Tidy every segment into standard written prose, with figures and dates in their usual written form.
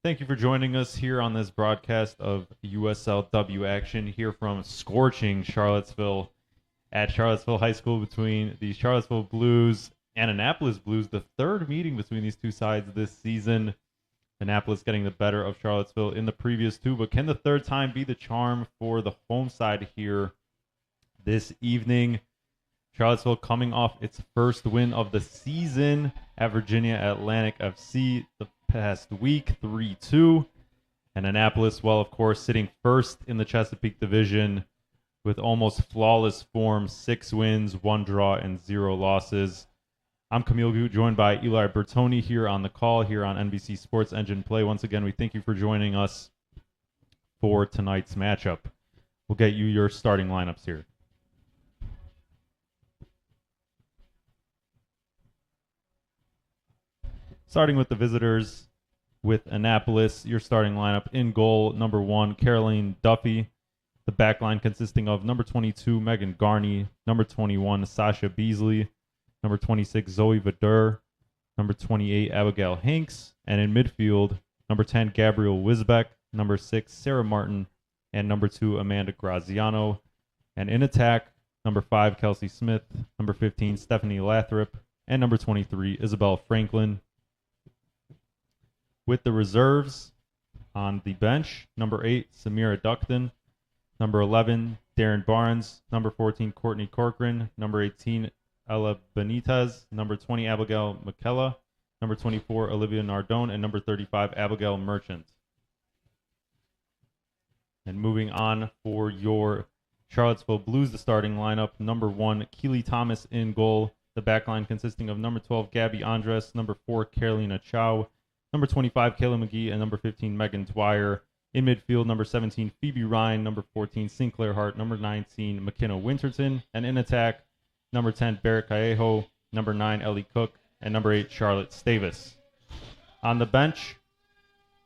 Thank you for joining us here on this broadcast of USLW action here from scorching Charlottesville at Charlottesville High School between the Charlottesville Blues and Annapolis Blues, the third meeting between these two sides this season. Annapolis getting the better of Charlottesville in the previous two, but can the third time be the charm for the home side here this evening? Charlottesville coming off its first win of the season at Virginia Atlantic FC the past week, 3-2. And Annapolis, well, of course, sitting first in the Chesapeake Division with almost flawless form, 6 wins, 1 draw, and 0 losses. I'm Camille Gu, joined by Eli Bertoni here on the call here on NBC Sports Engine Play. Once again, we thank you for joining us for tonight's matchup. We'll get you your starting lineups here. Starting with the visitors, with Annapolis, your starting lineup in goal, number 1, Caroline Duffy. The back line consisting of number 22, Megan Garney, number 21, Sasha Beasley, number 26, Zoe Vidur, number 28, Abigail Hanks, and in midfield, number 10, Gabrielle Wisbeck, number 6, Sarah Martin, and number 2, Amanda Graziano. And in attack, number 5, Kelsey Smith, number 15, Stephanie Lathrop, and number 23, Isabel Franklin. With the reserves on the bench, number 8, Samira Duckton, number 11, Darren Barnes, number 14, Courtney Corcoran, number 18, Ella Benitez, number 20, Abigail McKella, number 24, Olivia Nardone, and number 35, Abigail Merchant. And moving on for your Charlottesville Blues, the starting lineup, number 1, Keely Thomas in goal, the back line consisting of number 12, Gabby Andres, number 4, Carolina Chow, number 25, Kayla McGee, and number 15, Megan Dwyer. In midfield, number 17, Phoebe Ryan, number 14, Sinclair Hart, number 19, McKenna Winterton, and in attack, number 10, Barrett Callejo, number 9, Ellie Cook, and number 8, Charlotte Stavis. On the bench,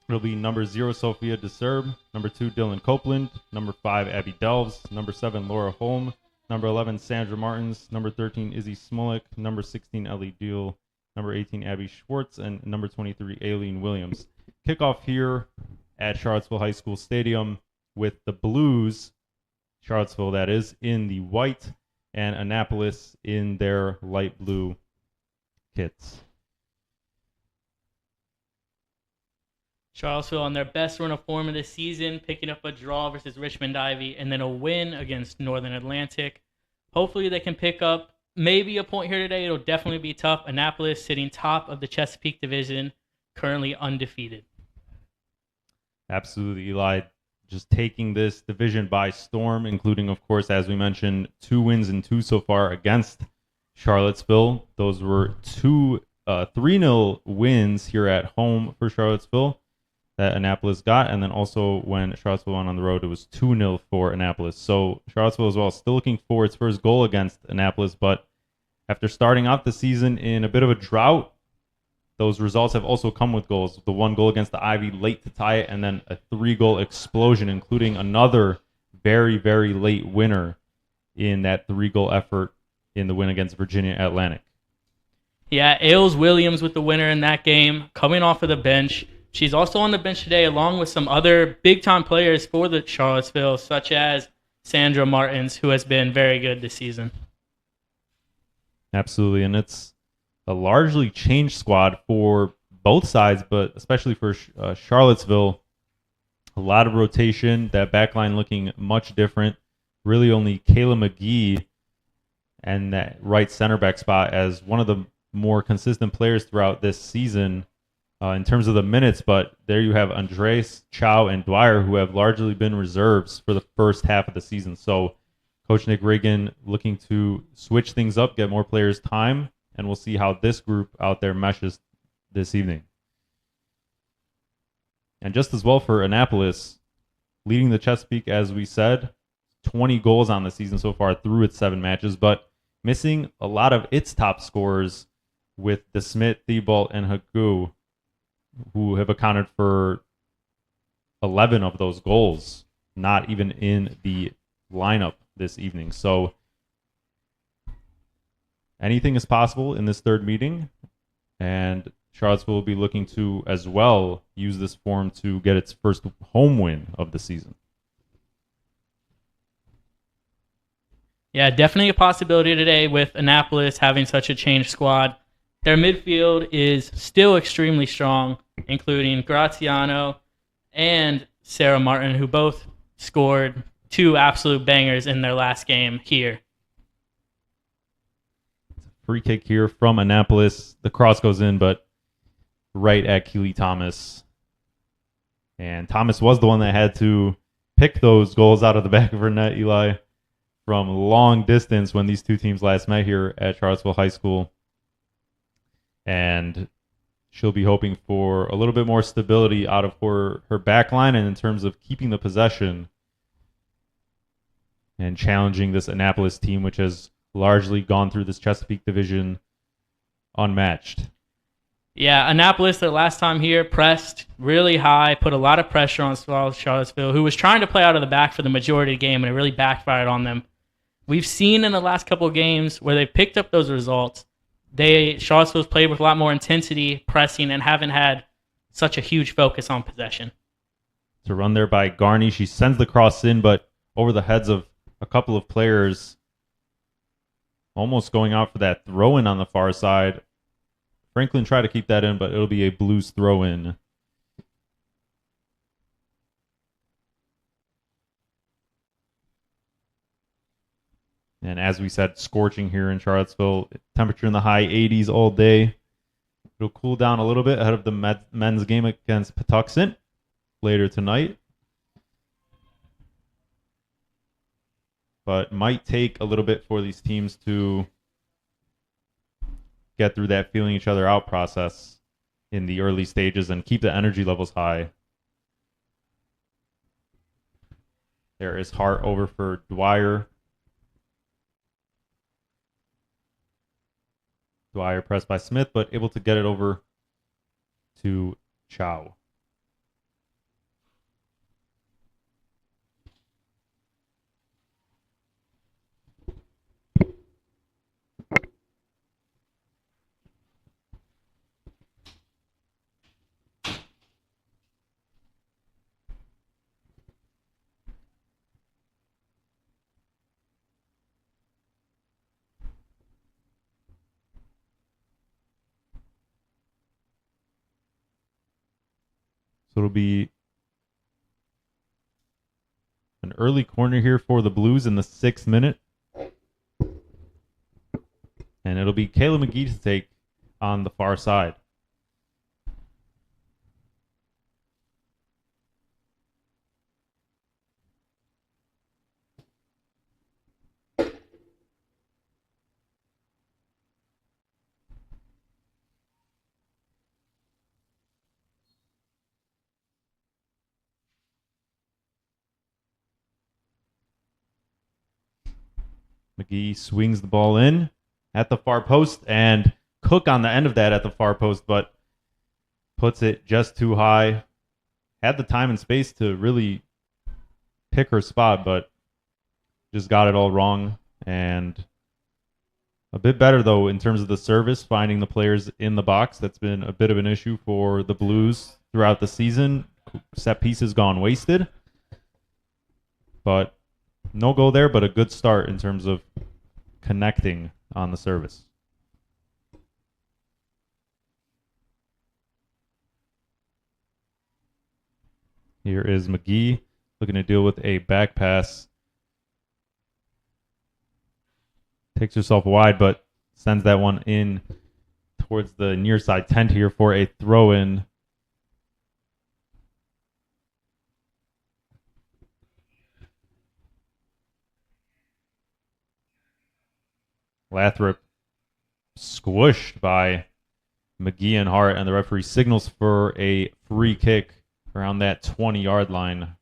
it'll be number 0, Sophia DeSerb, number 2, Dylan Copeland, number 5, Abby Delves, number 7, Laura Holm, number 11, Sandra Martins, number 13, Izzy Smolik, number 16, Ellie Deal, number 18, Abby Schwartz, and number 23, Aileen Williams. Kickoff here at Charlottesville High School Stadium with the Blues, Charlottesville that is, in the white, and Annapolis in their light blue kits. Charlottesville on their best run of form of the season, picking up a draw versus Richmond Ivy, and then a win against Northern Atlantic. Hopefully they can pick up maybe a point here today. It'll definitely be tough. Annapolis sitting top of the Chesapeake Division, currently undefeated. Absolutely, Eli. Just taking this division by storm, including, of course, as we mentioned, 2 wins and 2 so far against Charlottesville. Those were 3-0 wins here at home for Charlottesville that Annapolis got, and then also when Charlottesville went on the road, it was 2-0 for Annapolis. So Charlottesville as well still looking for its first goal against Annapolis, but after starting out the season in a bit of a drought, those results have also come with goals. The 1 goal against the Ivy late to tie it, and then a 3-goal explosion, including another very, very late winner in that 3-goal effort in the win against Virginia Atlantic. Yeah, Ailes Williams with the winner in that game, coming off of the bench. She's also on the bench today along with some other big-time players for the Charlottesville, such as Sandra Martins, who has been very good this season. Absolutely, and it's a largely changed squad for both sides, but especially for Charlottesville. A lot of rotation, that back line looking much different. Really only Kayla McGee and that right center back spot as one of the more consistent players throughout this season in terms of the minutes, but there you have Andres, Chow, and Dwyer, who have largely been reserves for the first half of the season. So Coach Nick Reagan looking to switch things up, get more players time, and we'll see how this group out there meshes this evening. And just as well for Annapolis, leading the Chesapeake, as we said, 20 goals on the season so far through its 7 matches, but missing a lot of its top scorers with DeSmit, Thibault, and Hagu, who have accounted for 11 of those goals, not even in the lineup this evening. So anything is possible in this third meeting, and Charlottesville will be looking to as well use this form to get its first home win of the season. Yeah, definitely a possibility today with Annapolis having such a changed squad. Their midfield is still extremely strong, including Graziano and Sarah Martin, who both scored 2 absolute bangers in their last game here. Free kick here from Annapolis. The cross goes in, but right at Keely Thomas. And Thomas was the one that had to pick those goals out of the back of her net, Eli, from long distance when these two teams last met here at Charlottesville High School. And she'll be hoping for a little bit more stability out of her back line and in terms of keeping the possession and challenging this Annapolis team, which has largely gone through this Chesapeake division unmatched. Yeah, Annapolis, their last time here, pressed really high, put a lot of pressure on Charlottesville, who was trying to play out of the back for the majority of the game, and it really backfired on them. We've seen in the last couple of games where they picked up those results, Charlottesville's played with a lot more intensity, pressing, and haven't had such a huge focus on possession. To run there by Garney, she sends the cross in, but over the heads of a couple of players, almost going out for that throw-in on the far side. Franklin tried to keep that in, but it'll be a Blues throw-in. And as we said, scorching here in Charlottesville. Temperature in the high 80s all day. It'll cool down a little bit ahead of the men's game against Patuxent later tonight. But might take a little bit for these teams to get through that feeling each other out process in the early stages and keep the energy levels high. There is Hart over for Dwyer. Dwyer pressed by Smith, but able to get it over to Chow. So it'll be an early corner here for the Blues in the 6th minute. And it'll be Kayla McGee to take on the far side. McGee swings the ball in at the far post, and Cook on the end of that at the far post, but puts it just too high. Had the time and space to really pick her spot, but just got it all wrong. And a bit better, though, in terms of the service, finding the players in the box. That's been a bit of an issue for the Blues throughout the season. Set pieces gone wasted. But no goal there, but a good start in terms of connecting on the service. Here is McGee looking to deal with a back pass. Takes herself wide, but sends that one in towards the near side tent here for a throw-in. Lathrop squished by McGee and Hart, and the referee signals for a free kick around that 20-yard line.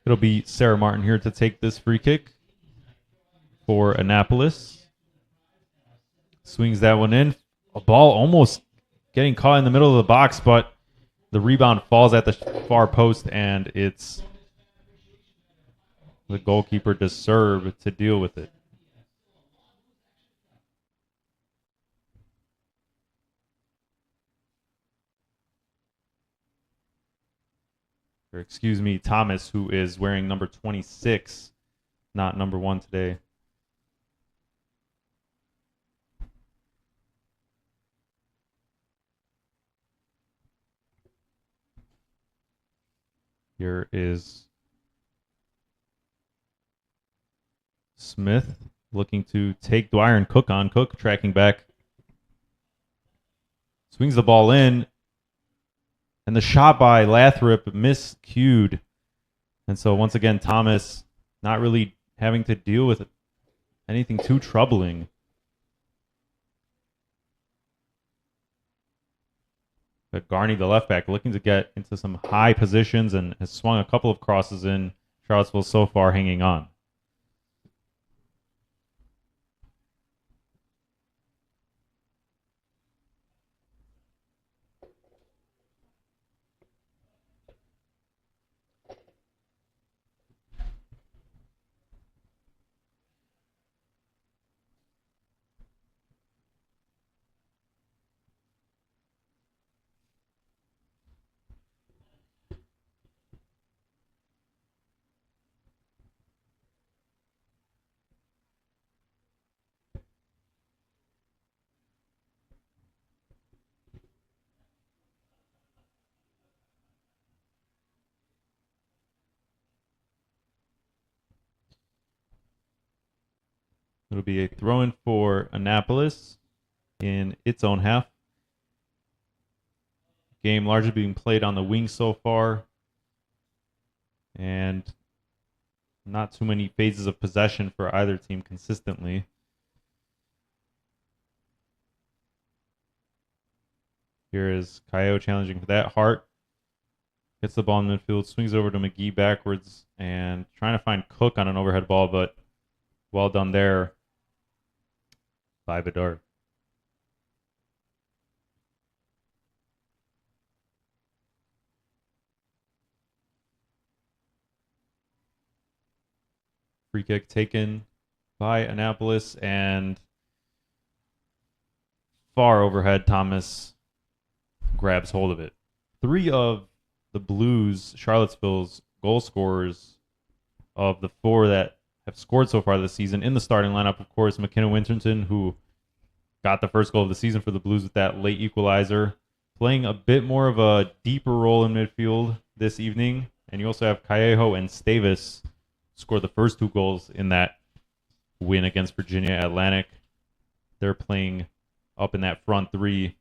It'll be Sarah Martin here to take this free kick for Annapolis. Swings that one in. a ball almost getting caught in the middle of the box, but the rebound falls at the far post, and it's the goalkeeper deserved to deal with it. Or excuse me, Thomas, who is wearing number 26, not number 1 today. Here is Smith looking to take Dwyer and Cook on. Cook tracking back. Swings the ball in. And the shot by Lathrop miscued. And so once again, Thomas not really having to deal with anything too troubling. But Garney, the left back, looking to get into some high positions and has swung a couple of crosses in. Charlottesville so far hanging on. It'll be a throw-in for Annapolis in its own half. Game largely being played on the wing so far. And not too many phases of possession for either team consistently. Here is Kaio challenging for that. Hart gets the ball in midfield, swings over to McGee backwards, and trying to find Cook on an overhead ball, but well done there by Bedard. Free kick taken by Annapolis, and far overhead, Thomas grabs hold of it. 3 of the Blues, Charlottesville's goal scorers of the 4 that have scored so far this season in the starting lineup, of course, McKenna Winterton, who got the first goal of the season for the Blues with that late equalizer, playing a bit more of a deeper role in midfield this evening. And you also have Callejo and Stavis scored the first 2 goals in that win against Virginia Atlantic. They're playing up in that front 3.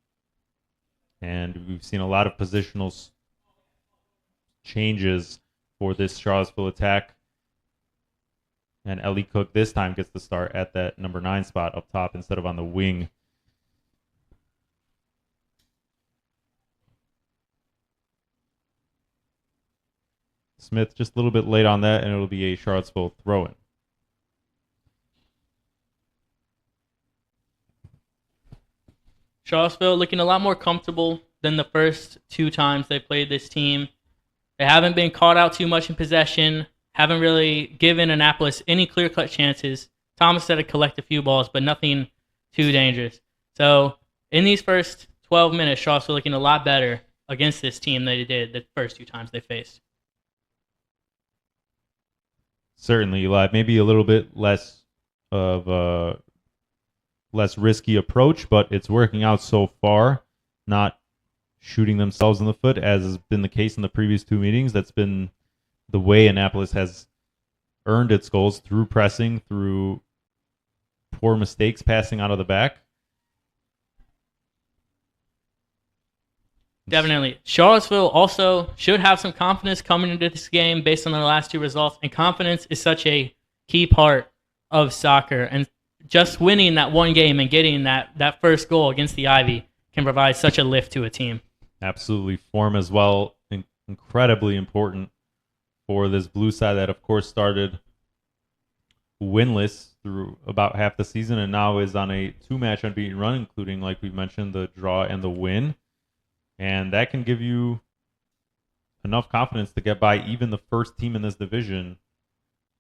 And we've seen a lot of positional changes for this Charlottesville attack. And Ellie Cook this time gets the start at that number 9 spot up top instead of on the wing. Smith just a little bit late on that, and it'll be a Charlottesville throw-in. Charlottesville looking a lot more comfortable than the first 2 times they played this team. They haven't been caught out too much in possession. Haven't really given Annapolis any clear-cut chances. Thomas said to collect a few balls, but nothing too dangerous. So in these first 12 minutes, Charlottesville looking a lot better against this team than they did the first 2 times they faced. Certainly, Eli. Maybe a little bit less of a less risky approach, but it's working out so far. Not shooting themselves in the foot, as has been the case in the previous 2 meetings. That's been the way Annapolis has earned its goals, through pressing, through poor mistakes passing out of the back. Definitely. Charlottesville also should have some confidence coming into this game based on their last 2 results. And confidence is such a key part of soccer. And just winning that one game and getting that first goal against the Ivy can provide such a lift to a team. Absolutely. Form as well, incredibly important for this blue side that, of course, started winless through about half the season and now is on a 2-match unbeaten run, including, like we mentioned, the draw and the win. And that can give you enough confidence to get by even the first team in this division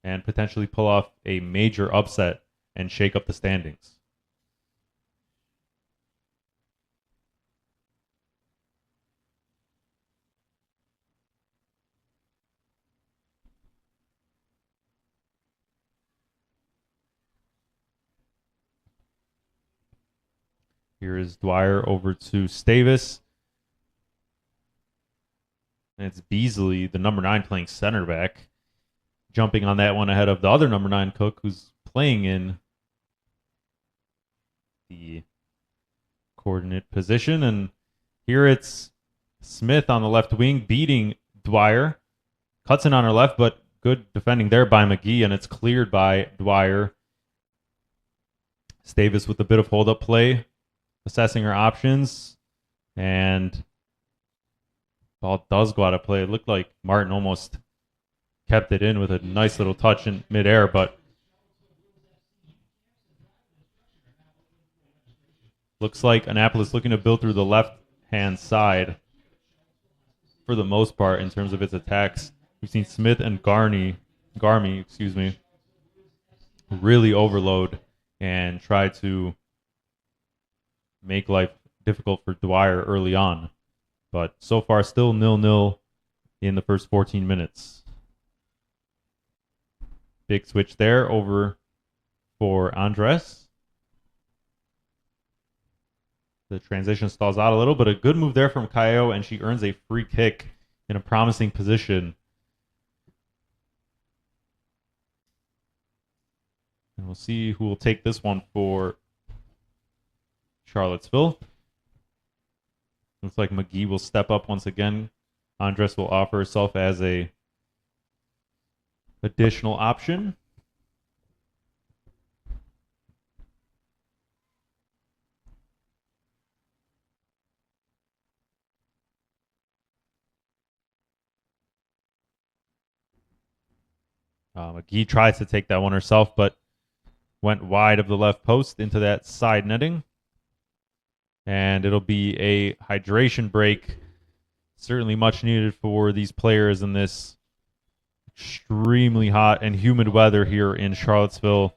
and potentially pull off a major upset and shake up the standings. Here is Dwyer over to Stavis. And it's Beasley, the number 9, playing center back, jumping on that one ahead of the other number 9, Cook, who's playing in the coordinate position. And here it's Smith on the left wing beating Dwyer. Cuts in on her left, but good defending there by McGee, and it's cleared by Dwyer. Stavis with a bit of hold-up play, assessing her options, and ball does go out of play. It looked like Martin almost kept it in with a nice little touch in midair, but looks like Annapolis looking to build through the left-hand side for the most part in terms of its attacks. We've seen Smith and Garmy, really overload and try to make life difficult for Dwyer early on. But so far, still 0-0 in the first 14 minutes. Big switch there over for Andres. The transition stalls out a little, but a good move there from Kaio, and she earns a free kick in a promising position. And we'll see who will take this one for Charlottesville. Looks like McGee will step up once again. Andres will offer herself as a additional option. McGee tries to take that one herself, but went wide of the left post into that side netting. And it'll be a hydration break. Certainly much needed for these players in this extremely hot and humid weather here in Charlottesville.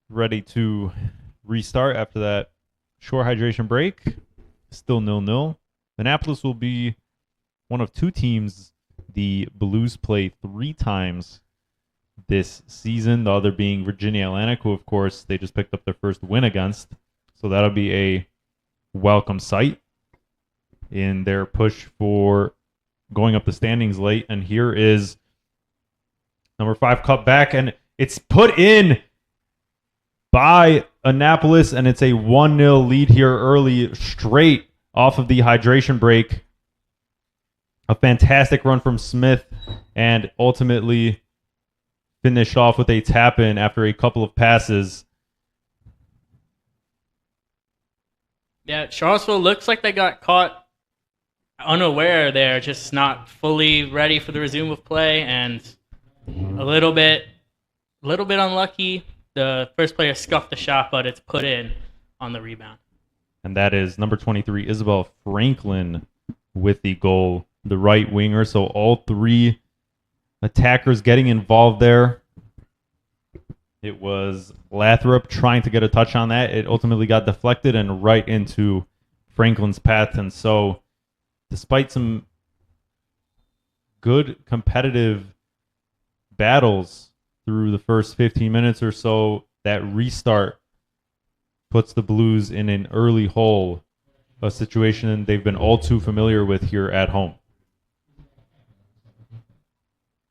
Ready to restart after that short hydration break. Still 0-0. Annapolis will be one of 2 teams the Blues play 3 times this season. The other being Virginia Atlantic, who, of course, they just picked up their first win against. So that'll be a welcome sight in their push for going up the standings late. And here is number 5 cut back, and it's put in by Annapolis, and it's a 1-0 lead here early, straight off of the hydration break. A fantastic run from Smith, and ultimately finished off with a tap-in after a couple of passes. Yeah, Charlottesville looks like they got caught unaware there, just not fully ready for the resume of play, and a little bit unlucky. The first player scuffed the shot, but it's put in. on the rebound. And that is number 23, Isabel Franklin, with the goal, the right winger. So all three attackers getting involved there. It was Lathrop trying to get a touch on that. It ultimately got deflected and right into Franklin's path. And so, despite some good competitive battles through the first 15 minutes or so, that restart puts the Blues in an early hole, a situation they've been all too familiar with here at home.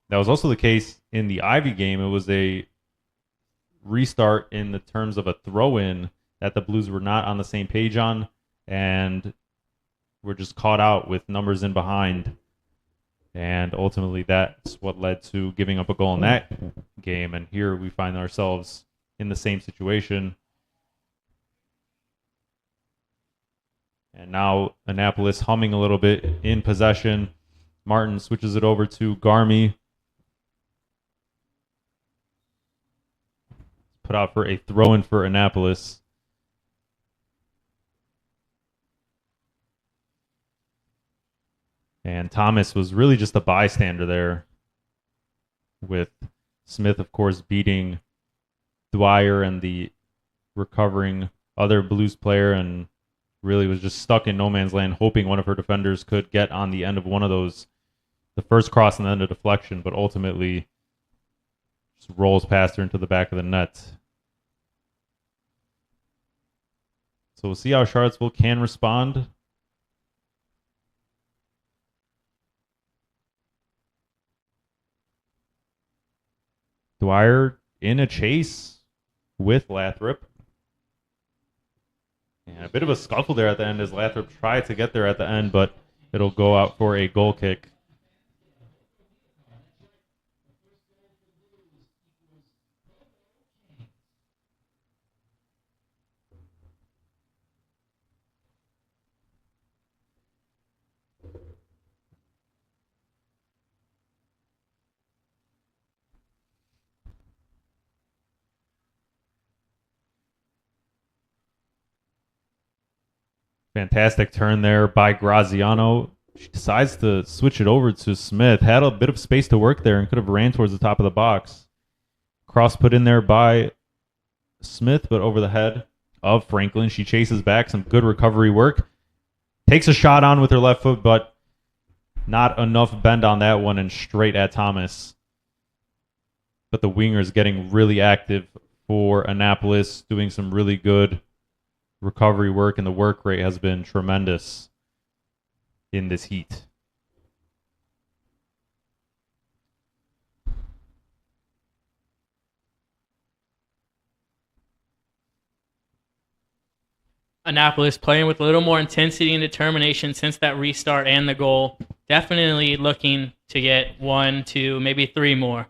That was also the case in the Ivy game. It was a restart in the terms of a throw-in that the Blues were not on the same page on, and were just caught out with numbers in behind. And ultimately, that's what led to giving up a goal in that game. And here we find ourselves in the same situation. And now Annapolis humming a little bit in possession. Martin switches it over to Garmy. Put out for a throw-in for Annapolis. And Thomas was really just a bystander there, with Smith, of course, beating Dwyer and the recovering other Blues player, and really was just stuck in no man's land, hoping one of her defenders could get on the end of one of those, the first cross and then a deflection, but ultimately just rolls past her into the back of the net. So we'll see how Charlottesville can respond. Dwyer in a chase with Lathrop. And a bit of a scuffle there at the end as Lathrop tried to get there at the end, but it'll go out for a goal kick. Fantastic turn there by Graziano. She decides to switch it over to Smith. Had a bit of space to work there and could have ran towards the top of the box. Cross put in there by Smith, but over the head of Franklin. She chases back. Some good recovery work. Takes a shot on with her left foot, but not enough bend on that one and straight at Thomas. But the wingers getting really active for Annapolis, doing some really good recovery work, and the work rate has been tremendous in this heat. Annapolis playing with a little more intensity and determination since that restart and the goal. Definitely looking to get 1, 2, maybe 3 more.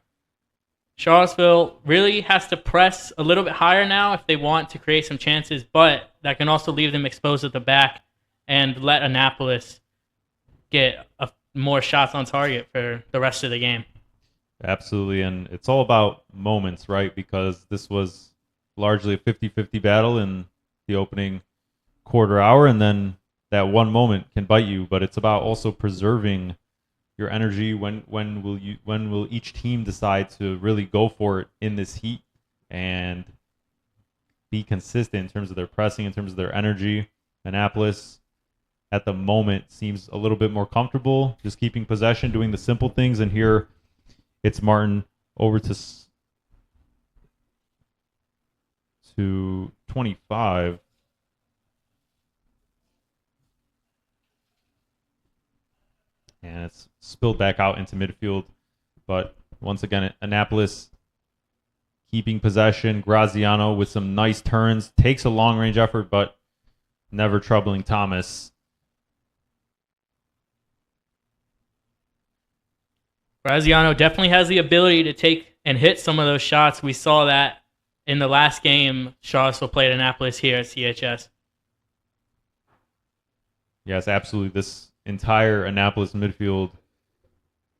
Charlottesville really has to press a little bit higher now if they want to create some chances, but that can also leave them exposed at the back and let Annapolis get more shots on target for the rest of the game. Absolutely, and it's all about moments, right? Because this was largely a 50-50 battle in the opening quarter hour, and then that one moment can bite you, but it's about also preserving your energy. When will each team decide to really go for it in this heat and be consistent in terms of their pressing, in terms of their energy? Annapolis at the moment seems a little bit more comfortable just keeping possession, doing the simple things, and here it's Martin over to 25. And it's spilled back out into midfield. But once again, Annapolis keeping possession. Graziano with some nice turns. Takes a long-range effort, but never troubling Thomas. Graziano definitely has the ability to take and hit some of those shots. We saw that in the last game Charlottesville played Annapolis here at CHS. Yes, absolutely. This entire Annapolis midfield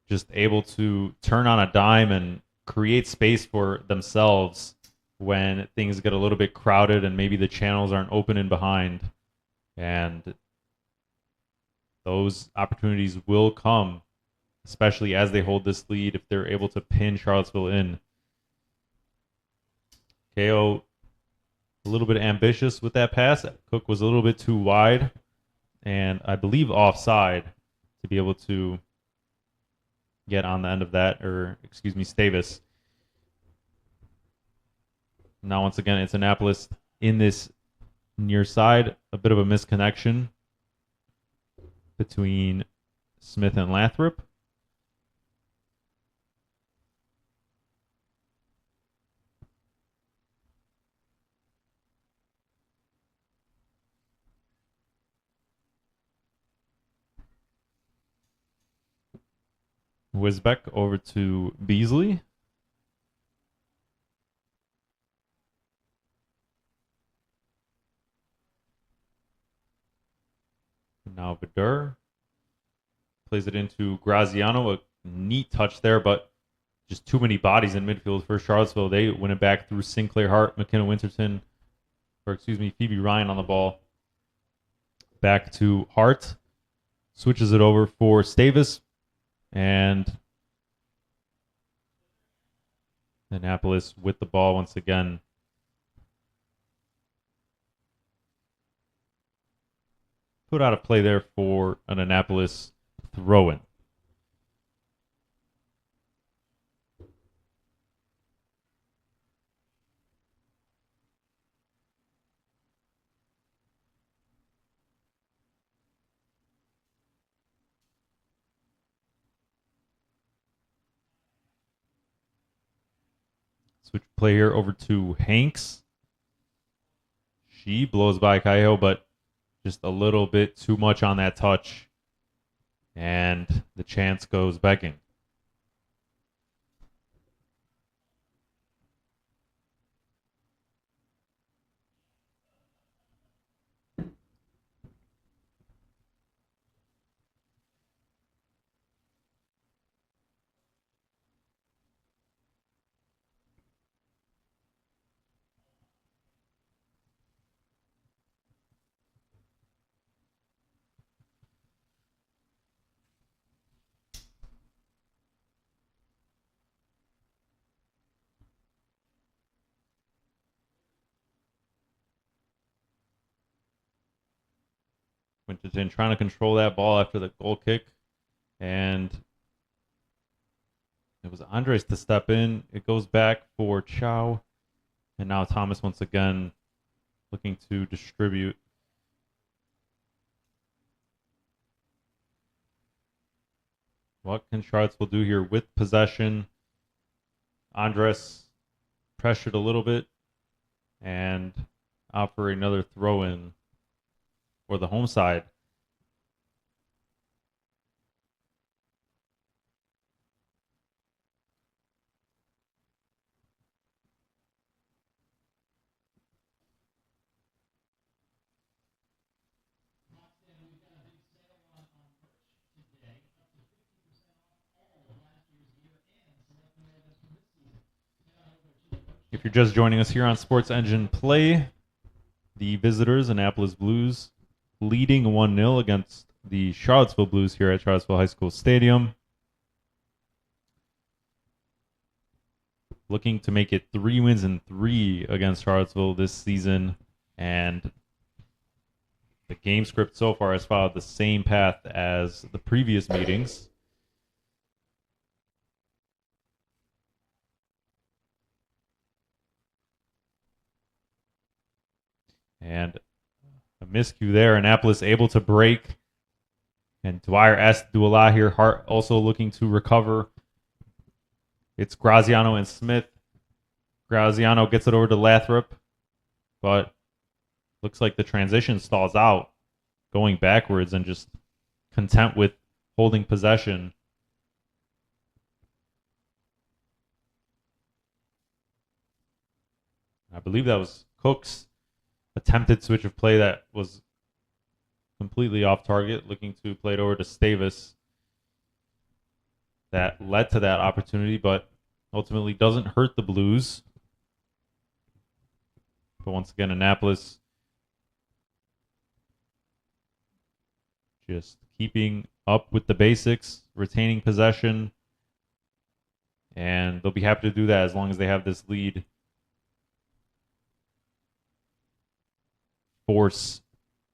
just able to turn on a dime and create space for themselves when things get a little bit crowded and maybe the channels aren't open in behind. And those opportunities will come, especially as they hold this lead, if they're able to pin Charlottesville in. KO a little bit ambitious with that pass. Cook was a little bit too wide, and I believe offside to be able to get on the end of that, or excuse me, Stavis. Now once again, it's Annapolis in this near side. A bit of a misconnection between Smith and Lathrop. Wisbeck over to Beasley. Now Vidur plays it into Graziano. A neat touch there, but just too many bodies in midfield for Charlottesville. They win it back through Sinclair Hart, McKenna Winterton, or excuse me, Phoebe Ryan on the ball. Back to Hart. Switches it over for Stavis. And Annapolis with the ball once again. Put out a play there for an Annapolis throw-in. Switch play here over to Hanks. She blows by Cahill, but just a little bit too much on that touch. And the chance goes begging. Winterton trying to control that ball after the goal kick. And it was Andres to step in. It goes back for Chow. And now Thomas once again looking to distribute. What can Charlottesville do here with possession? Andres pressured a little bit and out for another throw-in for the home side. If you're just joining us here on Sports Engine Play, the visitors, Annapolis Blues, leading 1-0 against the Charlottesville Blues here at Charlottesville High School Stadium. Looking to make it 3 wins and 3 against Charlottesville this season. And the game script so far has followed the same path as the previous meetings. And a miscue there. Annapolis able to break. And Dwyer asked to do a lot here. Hart also looking to recover. It's Graziano and Smith. Graziano gets it over to Lathrop. But looks like the transition stalls out. Going backwards and just content with holding possession. I believe that was Cook's attempted switch of play that was completely off target, looking to play it over to Stavis. That led to that opportunity, but ultimately doesn't hurt the Blues. But once again, Annapolis just keeping up with the basics, retaining possession, and they'll be happy to do that as long as they have this lead. Force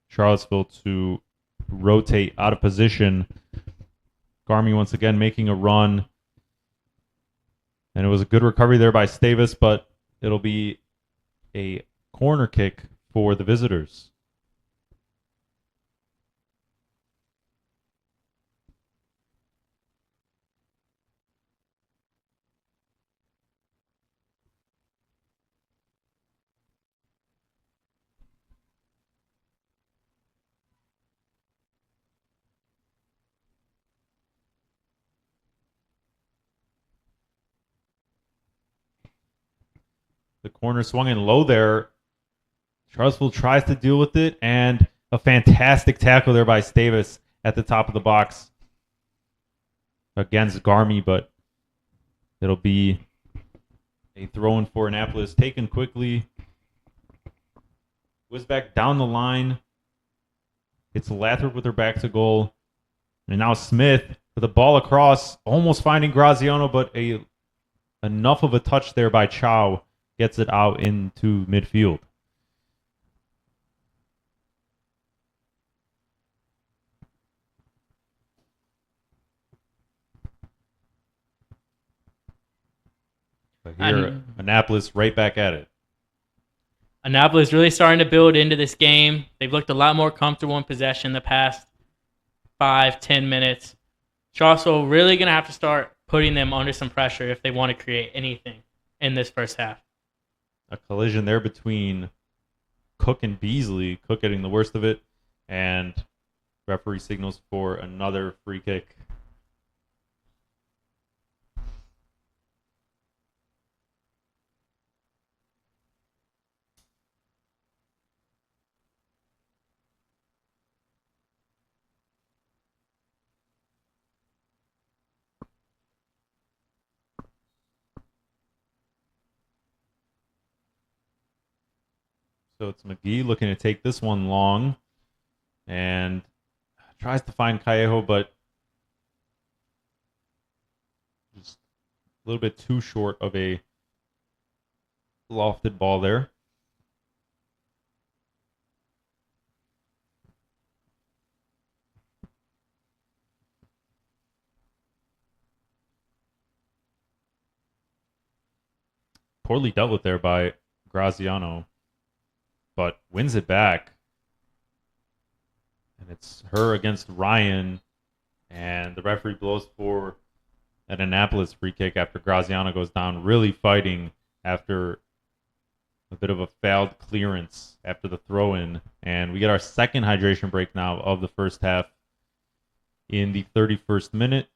Charlottesville to rotate out of position. Garmy once again making a run. And it was a good recovery there by Stavis, but it'll be a corner kick for the visitors. The corner swung in low there. Charlottesville tries to deal with it, and a fantastic tackle there by Stavis at the top of the box against Garmy, but it'll be a throw-in for Annapolis, taken quickly. Whiz back down the line. It's Lathrop with her back to goal. And now Smith with the ball across, almost finding Graziano, but enough of a touch there by Chow gets it out into midfield. But here, Annapolis right back at it. Annapolis really starting to build into this game. They've looked a lot more comfortable in possession the past 5-10 minutes. Charlottesville really going to have to start putting them under some pressure if they want to create anything in this first half. A collision there between Cook and Beasley. Cook getting the worst of it, and referee signals for another free kick. So it's McGee looking to take this one long and tries to find Callejo, but just a little bit too short of a lofted ball there. Poorly dealt with there by Graziano, but wins it back. And it's her against Ryan, and the referee blows for an Annapolis free kick after Graziano goes down, really fighting after a bit of a fouled clearance after the throw-in. And we get our second hydration break now of the first half in the 31st minute.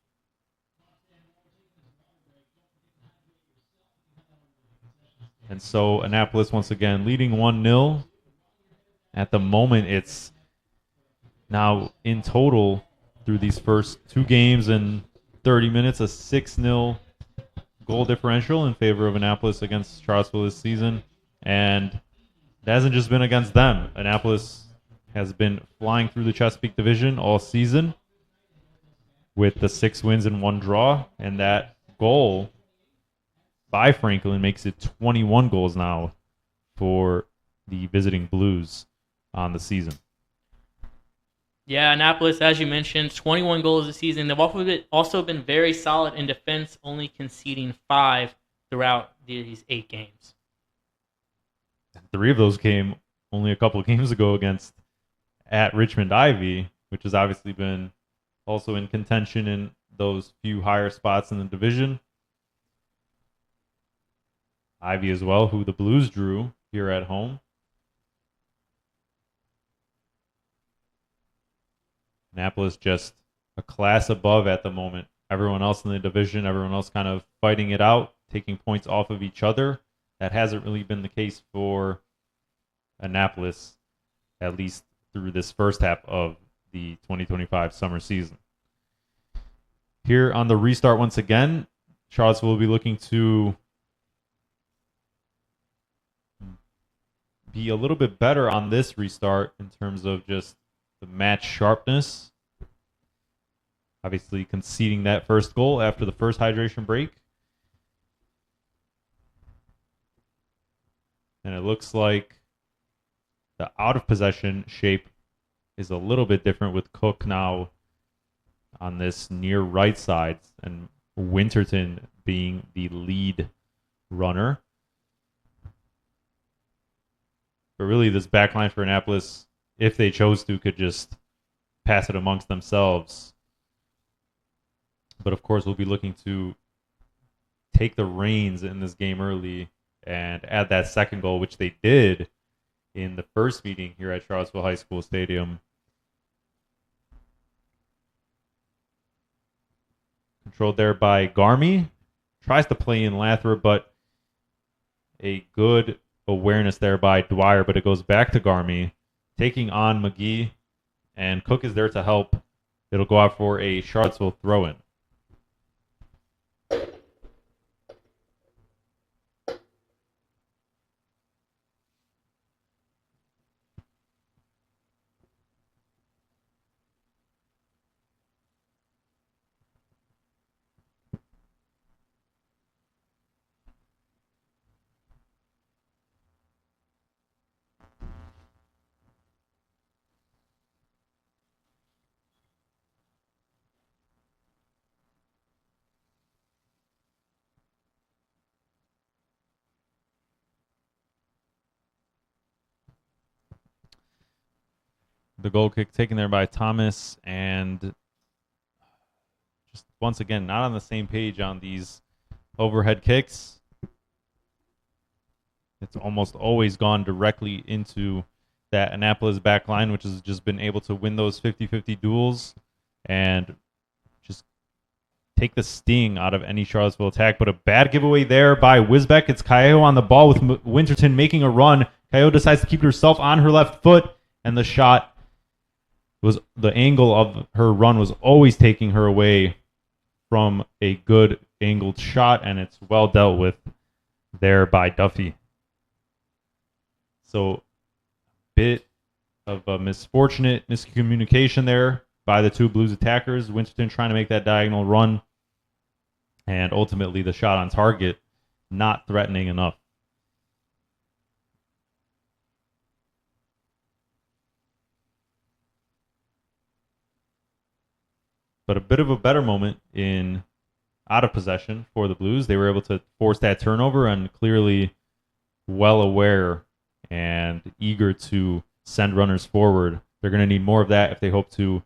And so Annapolis once again leading 1-0. At the moment, it's now in total through these first two games and 30 minutes, a 6-0 goal differential in favor of Annapolis against Charlottesville this season. And it hasn't just been against them. Annapolis has been flying through the Chesapeake Division all season with the 6 wins and 1 draw. And that goal by Franklin makes it 21 goals now for the visiting Blues on the season. Yeah, Annapolis, as you mentioned, 21 goals this season. They've also been very solid in defense, only conceding 5 throughout these 8 games. 3 of those came only a couple of games ago at Richmond Ivy, which has obviously been also in contention in those few higher spots in the division. Ivy as well, who the Blues drew here at home. Annapolis just a class above at the moment. Everyone else in the division, everyone else kind of fighting it out, taking points off of each other. That hasn't really been the case for Annapolis, at least through this first half of the 2025 summer season. Here on the restart once again, Charlottesville will be looking to be a little bit better on this restart in terms of just the match sharpness. Obviously conceding that first goal after the first hydration break. And it looks like the out of possession shape is a little bit different with Cook now on this near right side and Winterton being the lead runner. But really, this back line for Annapolis, if they chose to, could just pass it amongst themselves. But of course, we'll be looking to take the reins in this game early and add that second goal, which they did in the first meeting here at Charlottesville High School Stadium. Controlled there by Garmy. Tries to play in Lathrop, but a good awareness there by Dwyer, but it goes back to Garmy, taking on McGee, and Cook is there to help. It'll go out for a Charlottesville throw-in. The goal kick taken there by Thomas, and just once again, not on the same page on these overhead kicks. It's almost always gone directly into that Annapolis back line, which has just been able to win those 50-50 duels and just take the sting out of any Charlottesville attack. But a bad giveaway there by Wisbeck. It's Cayo on the ball with Winterton making a run. Cayo decides to keep herself on her left foot, and the shot was the angle of her run was always taking her away from a good angled shot, and it's well dealt with there by Duffy. So, bit of a misfortunate miscommunication there by the two Blues attackers. Winterton trying to make that diagonal run, and ultimately the shot on target not threatening enough. But a bit of a better moment in out of possession for the Blues. They were able to force that turnover and clearly well aware and eager to send runners forward. They're going to need more of that if they hope to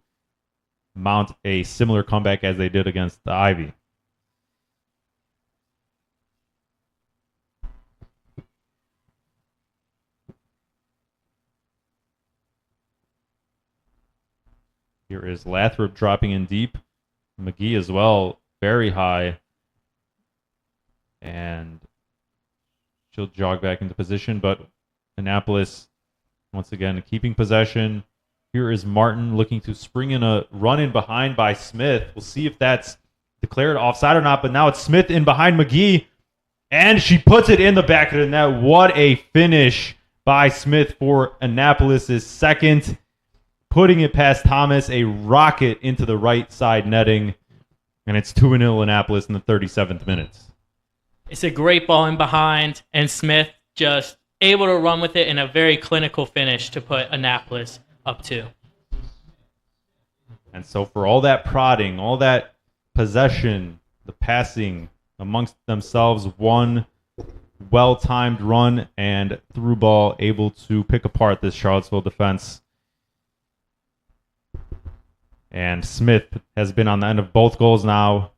mount a similar comeback as they did against the Ivy. Here is Lathrop dropping in deep. McGee as well, very high. And she'll jog back into position, but Annapolis, once again, keeping possession. Here is Martin looking to spring in a run in behind by Smith. We'll see if that's declared offside or not, but now it's Smith in behind McGee, and she puts it in the back of the net. What a finish by Smith for Annapolis' second. Putting it past Thomas, a rocket into the right side netting, and it's 2-0 Annapolis in the 37th minute. It's a great ball in behind, and Smith just able to run with it in a very clinical finish to put Annapolis up 2. And so for all that prodding, all that possession, the passing amongst themselves, one well-timed run and through ball able to pick apart this Charlottesville defense. And Smith has been on the end of both goals now,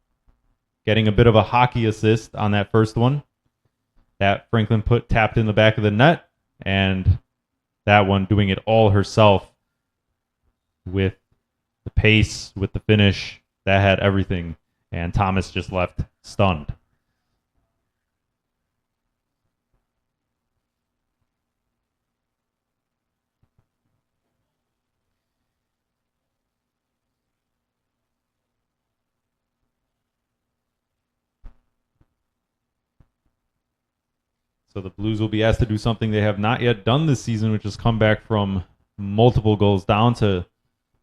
getting a bit of a hockey assist on that first one. That Franklin tapped in the back of the net, and that one doing it all herself with the pace, with the finish. That had everything, and Thomas just left stunned. So the Blues will be asked to do something they have not yet done this season, which is come back from multiple goals down to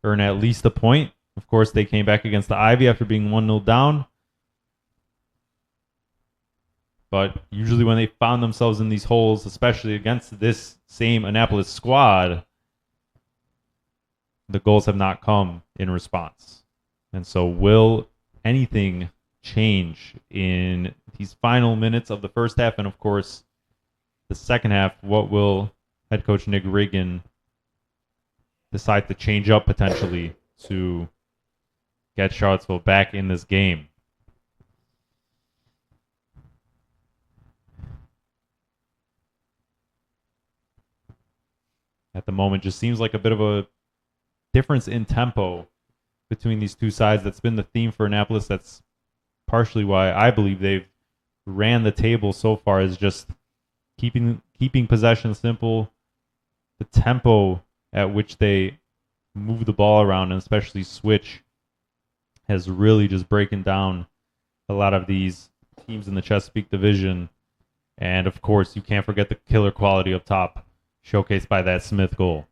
earn at least a point. Of course, they came back against the Ivy after being 1-0 down. But usually when they found themselves in these holes, especially against this same Annapolis squad, the goals have not come in response. And so will anything change in these final minutes of the first half? And of course, the second half, what will head coach Nick Reagan decide to change up potentially to get Charlottesville back in this game? At the moment, just seems like a bit of a difference in tempo between these two sides. That's been the theme for Annapolis. That's partially why I believe they've ran the table so far, is just keeping possession simple. The tempo at which they move the ball around, and especially switch, has really just breaking down a lot of these teams in the Chesapeake division. And of course, you can't forget the killer quality up top, showcased by that Smith goal.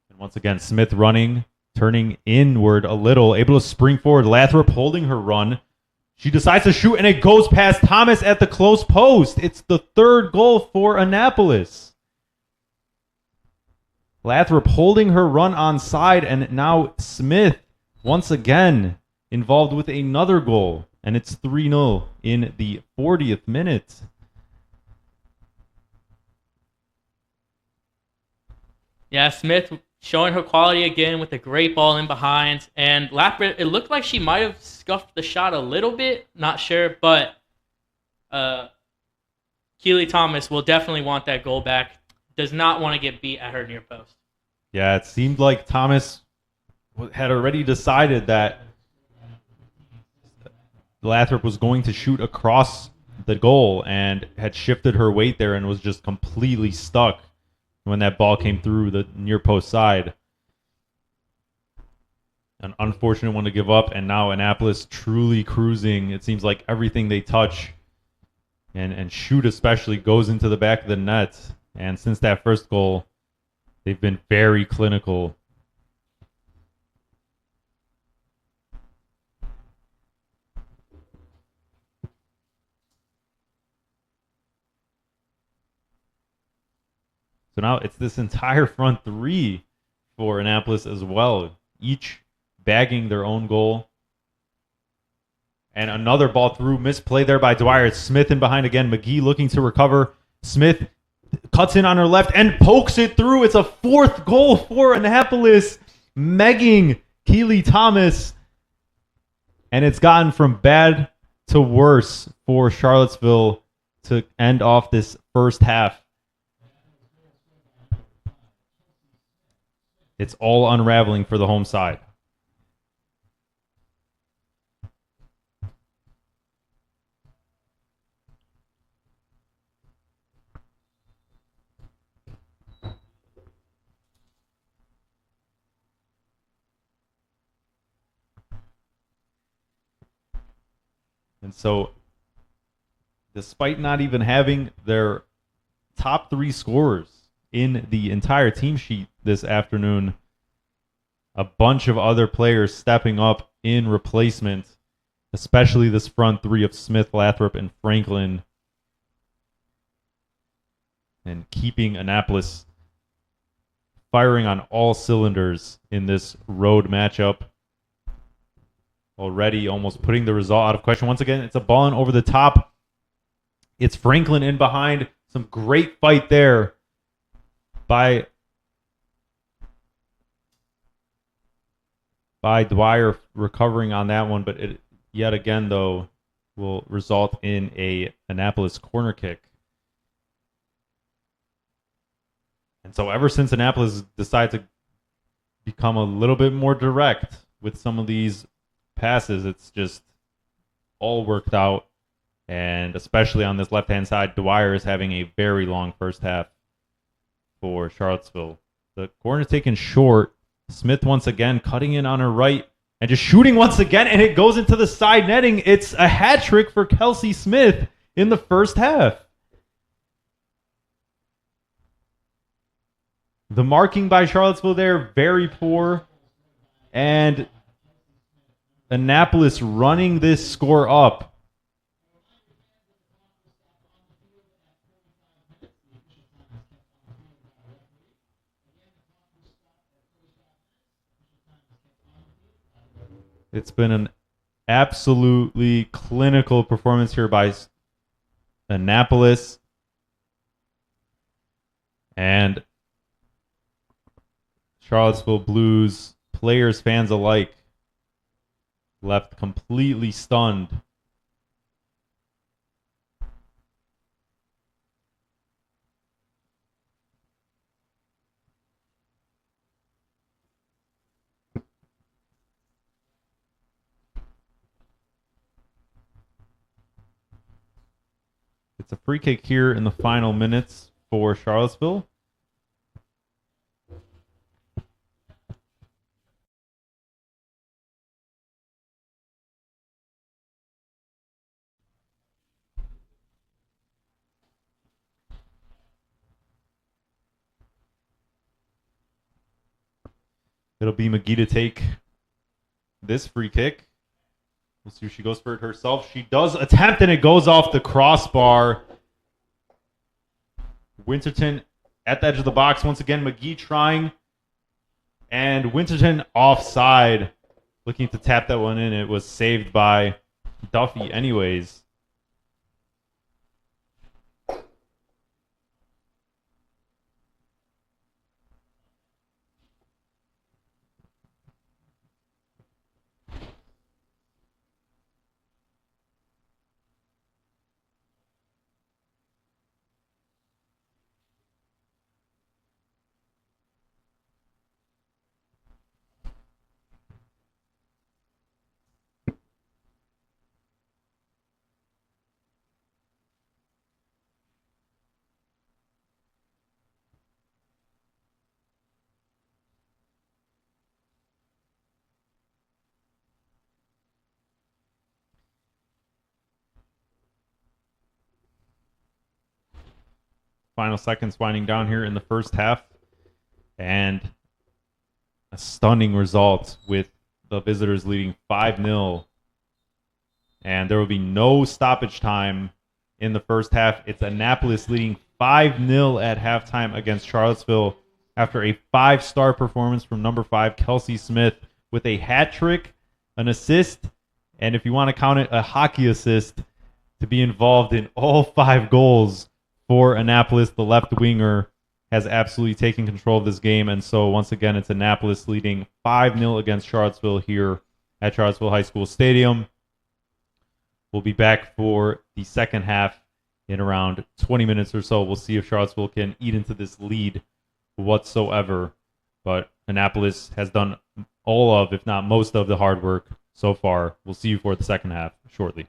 And once again, Smith running, turning inward a little, able to spring forward. Lathrop holding her run. She decides to shoot, and it goes past Thomas at the close post. It's the third goal for Annapolis. Lathrop holding her run onside, and now Smith once again involved with another goal. And it's 3-0 in the 40th minute. Yeah, Smith showing her quality again with a great ball in behind. And Lathrop, it looked like she might have scuffed the shot a little bit. Not sure, but Keely Thomas will definitely want that goal back. Does not want to get beat at her near post. Yeah, it seemed like Thomas had already decided that Lathrop was going to shoot across the goal and had shifted her weight there and was just completely stuck when that ball came through the near post side. An unfortunate one to give up, and now Annapolis truly cruising. It seems like everything they touch and shoot especially goes into the back of the net. And since that first goal, they've been very clinical. So now it's this entire front three for Annapolis as well, each bagging their own goal. And another ball through, misplay there by Dwyer. It's Smith in behind again. McGee looking to recover. Smith cuts in on her left and pokes it through. It's a fourth goal for Annapolis, megging Keely Thomas. And it's gotten from bad to worse for Charlottesville to end off this first half. It's all unraveling for the home side. And so, despite not even having their top three scorers in the entire team sheet this afternoon, a bunch of other players stepping up in replacement, especially this front three of Smith, Lathrop, and Franklin, and keeping Annapolis firing on all cylinders in this road matchup. Already almost putting the result out of question. Once again, it's a ball in over the top. It's Franklin in behind. Some great fight there by Dwyer recovering on that one, but it yet again, though, will result in a Annapolis corner kick. And so ever since Annapolis decided to become a little bit more direct with some of these passes, it's just all worked out. And especially on this left-hand side, Dwyer is having a very long first half for Charlottesville. The corner taken short. Smith once again cutting in on her right and just shooting once again, and it goes into the side netting. It's a hat trick for Kelsey Smith in the first half. The marking by Charlottesville there, very poor. And Annapolis running this score up. It's been an absolutely clinical performance here by Annapolis. And Charlottesville Blues players, fans alike, left completely stunned. It's a free kick here in the final minutes for Charlottesville. It'll be McGee to take this free kick. We'll see if she goes for it herself. She does attempt, and it goes off the crossbar. Winterton at the edge of the box. Once again, McGee trying. And Winterton offside. Looking to tap that one in. It was saved by Duffy anyways. Final seconds winding down here in the first half. And a stunning result with the visitors leading 5-0. And there will be no stoppage time in the first half. It's Annapolis leading 5-0 at halftime against Charlottesville after a 5-star performance from number 5, Kelsey Smith, with a hat trick, an assist, and if you want to count it, a hockey assist to be involved in all 5 goals for Annapolis. The left winger has absolutely taken control of this game. And so once again, it's Annapolis leading 5-0 against Charlottesville here at Charlottesville High School Stadium. We'll be back for the second half in around 20 minutes or so. We'll see if Charlottesville can eat into this lead whatsoever. But Annapolis has done all of, if not most of, the hard work so far. We'll see you for the second half shortly.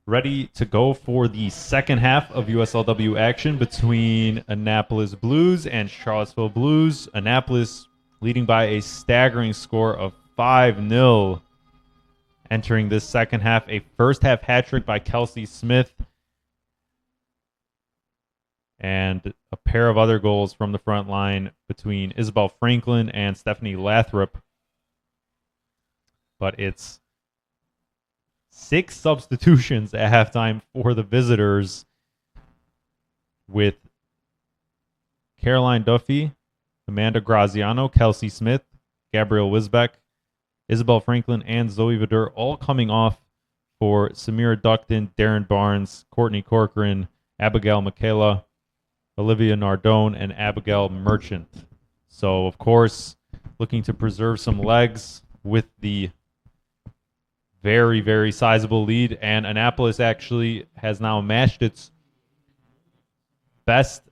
ready to go for the second half of USLW action between Annapolis Blues and Charlottesville Blues. Annapolis leading by a staggering score of 5-0. Entering this second half, a first half hat trick by Kelsey Smith and a pair of other goals from the front line between Isabel Franklin and Stephanie Lathrop. But it's 6 substitutions at halftime for the visitors, with Caroline Duffy, Amanda Graziano, Kelsey Smith, Gabrielle Wisbeck, Isabel Franklin, and Zoe Vidur all coming off for Samira Duckton, Darren Barnes, Courtney Corcoran, Abigail Michaela, Olivia Nardone, and Abigail Merchant. So, of course, looking to preserve some legs with the very, very sizable lead. And Annapolis actually has now matched its best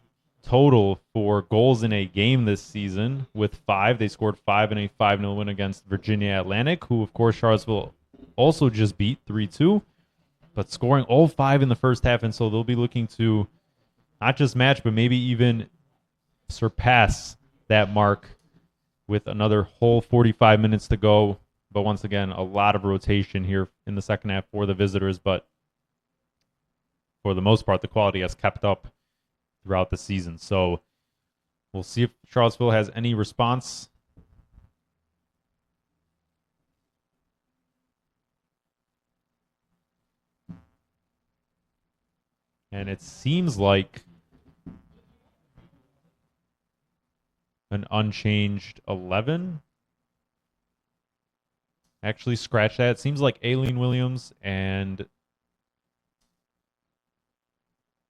total for goals in a game this season with 5. They scored 5 in a 5-0 win against Virginia Atlantic, who, of course, Charlottesville also just beat 3-2, but scoring all 5 in the first half. And so they'll be looking to not just match, but maybe even surpass that mark with another whole 45 minutes to go. But once again, a lot of rotation here in the second half for the visitors. But for the most part, the quality has kept up throughout the season. So we'll see if Charlottesville has any response. And it seems like an unchanged 11. Actually, scratch that. It seems like Aileen Williams and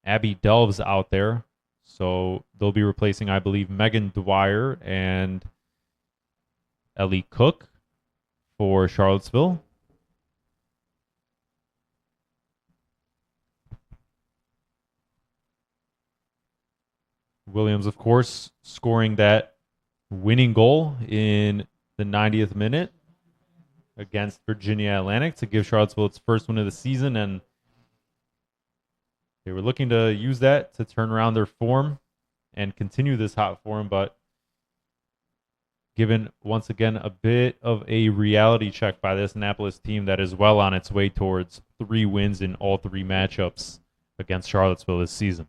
Abby Delves out there. So they'll be replacing, I believe, Megan Dwyer and Ellie Cook for Charlottesville. Williams, of course, scoring that winning goal in the 90th minute against Virginia Atlantic to give Charlottesville its first win of the season. And they were looking to use that to turn around their form and continue this hot form, but given, once again, a bit of a reality check by this Annapolis team that is well on its way towards 3 wins in all 3 matchups against Charlottesville this season.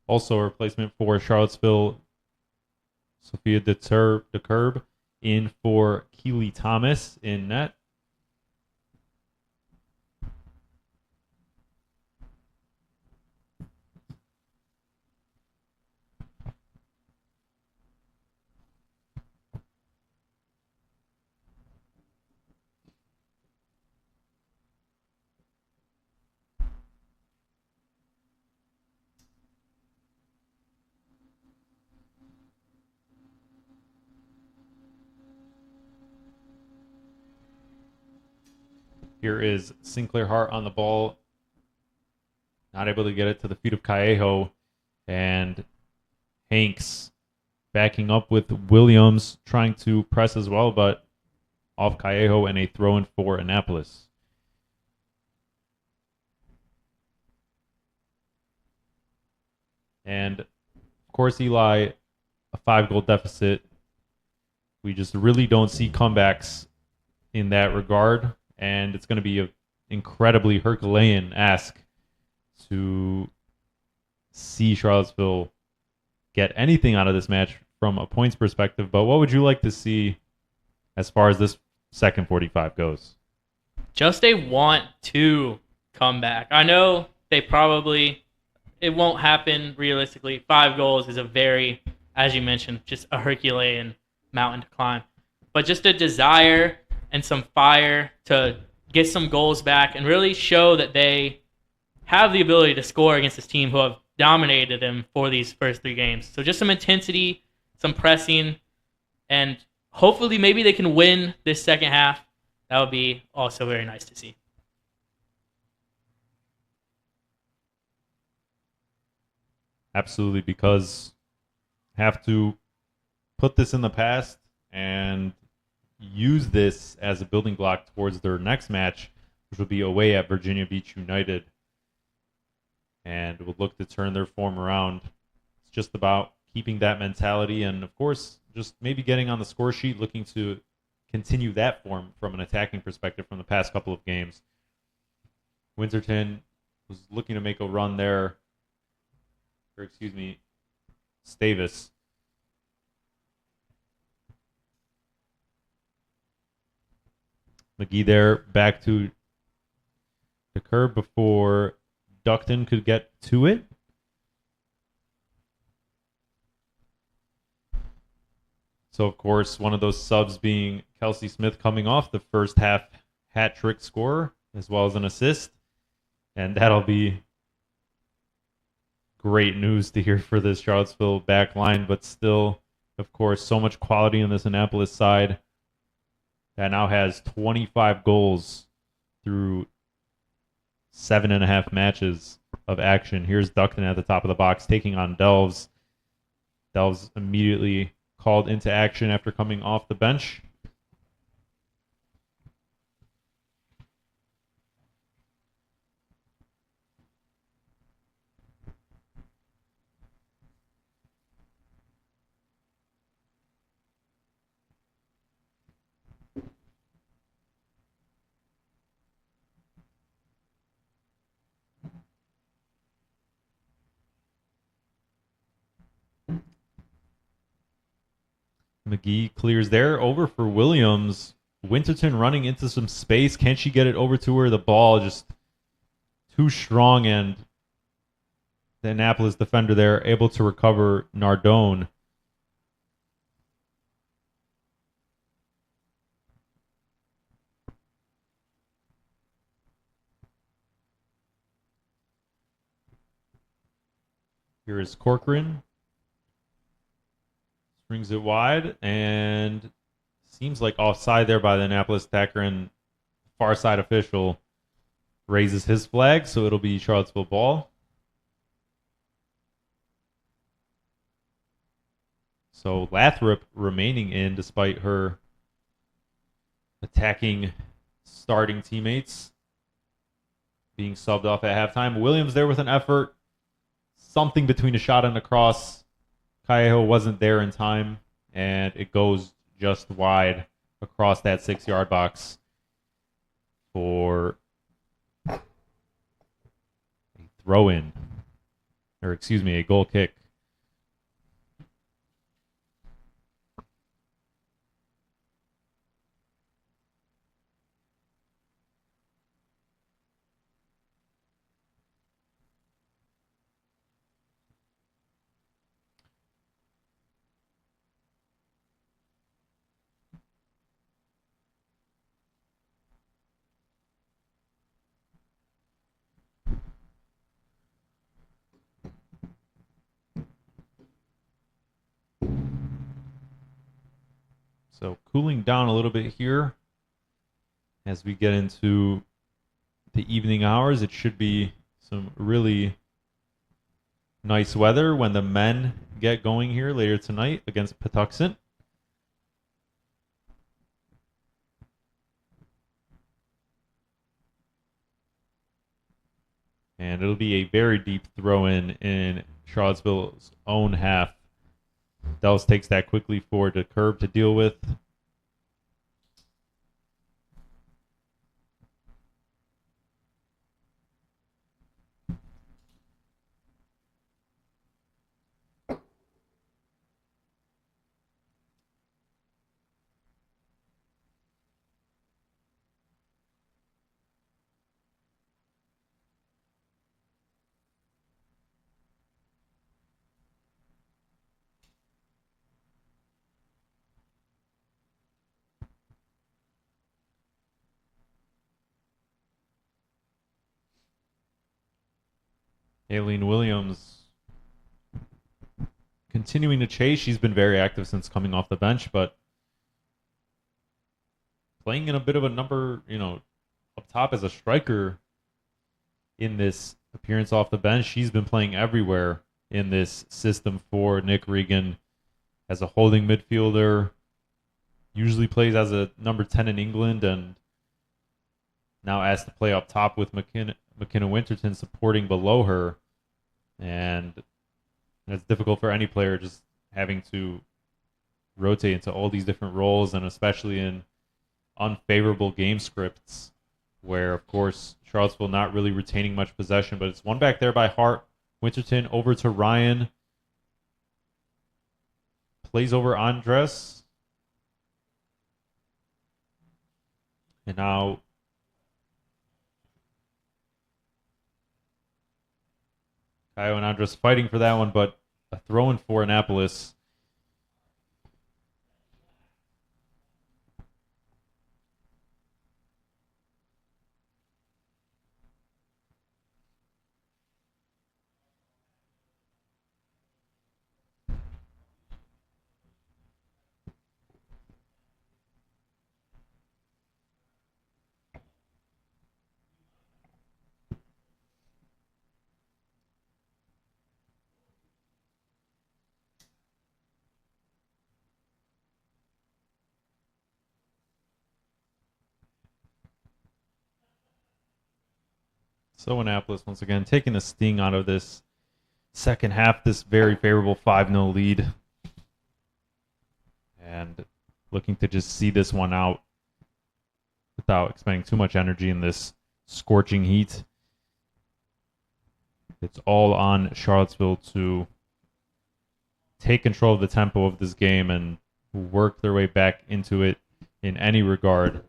Also a replacement for Charlottesville, Sophia DeCurb in for Keely Thomas in net. Here is Sinclair Hart on the ball. Not able to get it to the feet of Callejo. And Hanks backing up with Williams, trying to press as well, but off Callejo, and a throw-in for Annapolis. And, of course, Eli, a 5-goal deficit. We just really don't see comebacks in that regard. And it's going to be an incredibly Herculean ask to see Charlottesville get anything out of this match from a points perspective. But what would you like to see as far as this second 45 goes? Just a want to come back. I know it won't happen realistically. 5 goals is a very as you mentioned, just a Herculean mountain to climb. But just a desire and some fire to get some goals back and really show that they have the ability to score against this team who have dominated them for these first 3 games. So just some intensity, some pressing, and hopefully maybe they can win this second half. That would be also very nice to see. Absolutely, because have to put this in the past and use this as a building block towards their next match, which will be away at Virginia Beach United, and will look to turn their form around. It's just about keeping that mentality and, of course, just maybe getting on the score sheet, looking to continue that form from an attacking perspective from the past couple of games. Winterton was looking to make a run there, Stavis. McGee there back to the curb before Duckton could get to it. So, of course, one of those subs being Kelsey Smith coming off the first half hat trick scorer as well as an assist. And that'll be great news to hear for this Charlottesville back line, but still, of course, so much quality on this Annapolis side that now has 25 goals through 7.5 matches of action. Here's Duckton at the top of the box taking on Delves. Delves immediately called into action after coming off the bench. McGee clears there. Over for Williams. Winterton running into some space. Can she get it over to her? The ball just too strong, and the Annapolis defender there able to recover Nardone. Here is Corcoran. Brings it wide, and seems like offside there by the Annapolis attacker, and far side official raises his flag, so it'll be Charlottesville ball. So Lathrop remaining in despite her attacking starting teammates being subbed off at halftime. Williams there with an effort. Something between a shot and a cross. Callejo wasn't there in time, and it goes just wide across that 6-yard box for a throw-in. Or, a goal kick. So cooling down a little bit here as we get into the evening hours. It should be some really nice weather when the men get going here later tonight against Patuxent. And it'll be a very deep throw in Charlottesville's own half. Delves takes that quickly forward to curb to deal with. Aileen Williams continuing to chase. She's been very active since coming off the bench, but playing in a bit of a number, up top as a striker in this appearance off the bench. She's been playing everywhere in this system for Nick Regan as a holding midfielder. Usually plays as a number 10 in England, and now asked to play up top with McKenna Winterton supporting below her. And it's difficult for any player just having to rotate into all these different roles, and especially in unfavorable game scripts where, of course, Charlottesville not really retaining much possession. But it's one back there by Hart. Winterton over to Ryan. Plays over Andres. And now Caio and Andres fighting for that one, but a throw-in for Annapolis. So Annapolis, once again, taking the sting out of this second half, this very favorable 5-0 lead. And looking to just see this one out without expending too much energy in this scorching heat. It's all on Charlottesville to take control of the tempo of this game and work their way back into it in any regard.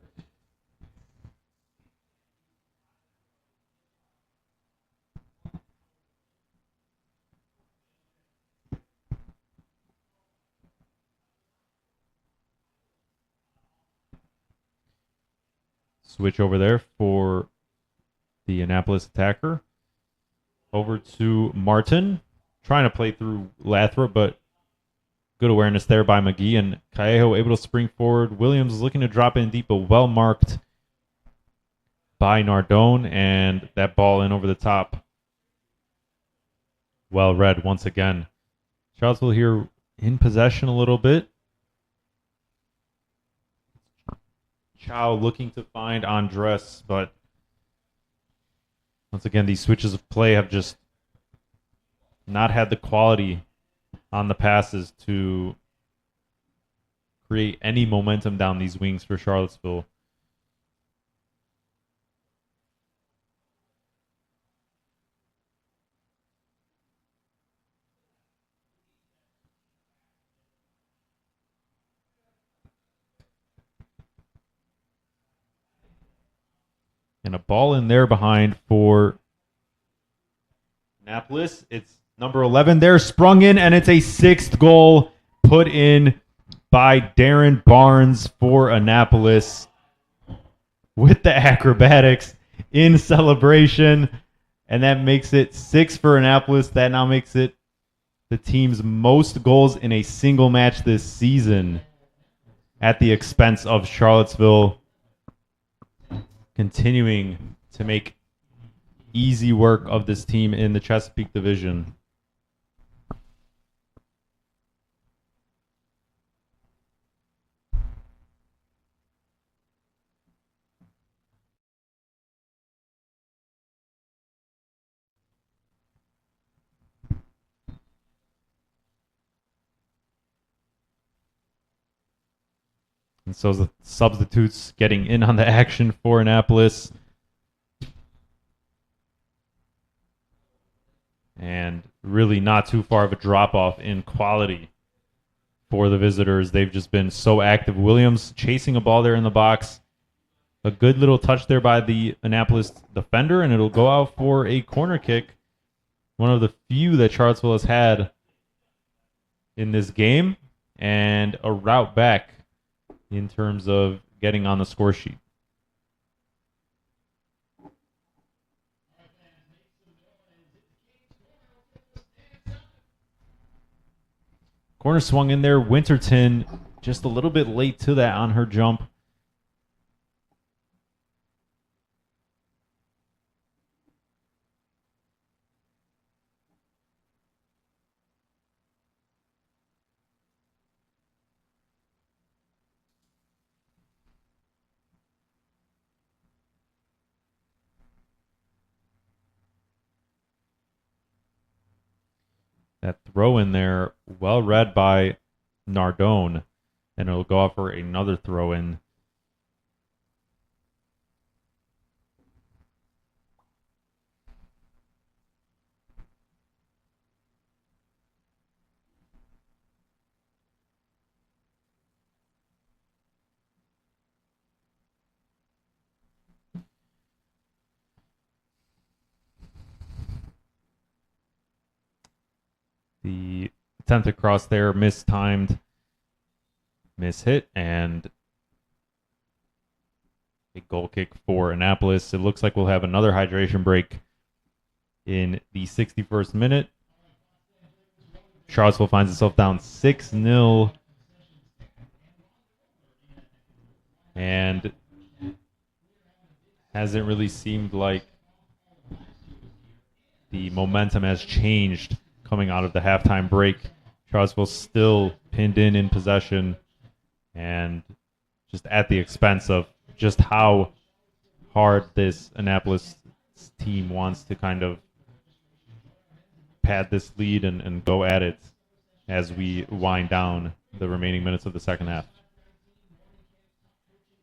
Switch over there for the Annapolis attacker. Over to Martin. Trying to play through Lathrop, but good awareness there by McGee. And Callejo able to spring forward. Williams is looking to drop in deep, but well marked by Nardone. And that ball in over the top. Well read once again. Charlottesville here in possession a little bit. Chow looking to find Andres, but once again, these switches of play have just not had the quality on the passes to create any momentum down these wings for Charlottesville. And a ball in there behind for Annapolis. It's number 11 there, sprung in, and it's a sixth goal put in by Darren Barnes for Annapolis with the acrobatics in celebration. And that makes it 6 for Annapolis. That now makes it the team's most goals in a single match this season at the expense of Charlottesville, continuing to make easy work of this team in the Chesapeake Division. And so the substitutes getting in on the action for Annapolis. And really not too far of a drop-off in quality for the visitors. They've just been so active. Williams chasing a ball there in the box. A good little touch there by the Annapolis defender, and it'll go out for a corner kick. One of the few that Charlottesville has had in this game, and a route back in terms of getting on the score sheet. Corner swung in there. Winterton just a little bit late to that on her jump. That throw in there, well read by Nardone, and it'll go off for another throw in. The attempt to cross there, mistimed, mishit, and a goal kick for Annapolis. It looks like we'll have another hydration break in the 61st minute. Charlottesville finds itself down 6-0. And hasn't really seemed like the momentum has changed coming out of the halftime break. Charlottesville still pinned in possession, and just at the expense of just how hard this Annapolis team wants to kind of pad this lead and go at it as we wind down the remaining minutes of the second half.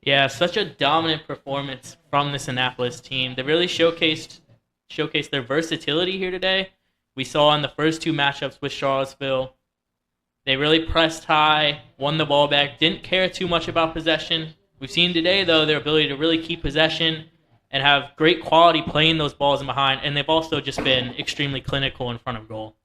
Yeah, such a dominant performance from this Annapolis team. They really showcased their versatility here today. We saw in the first two matchups with Charlottesville, they really pressed high, won the ball back, didn't care too much about possession. We've seen today, though, their ability to really keep possession and have great quality playing those balls in behind, and they've also just been extremely clinical in front of goal.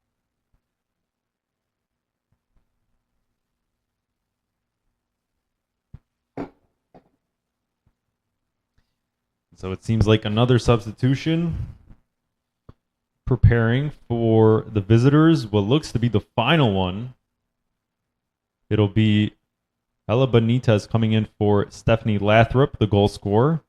So it seems like another substitution preparing for the visitors, what looks to be the final one. It'll be Ella Benitez coming in for Stephanie Lathrop, the goal scorer.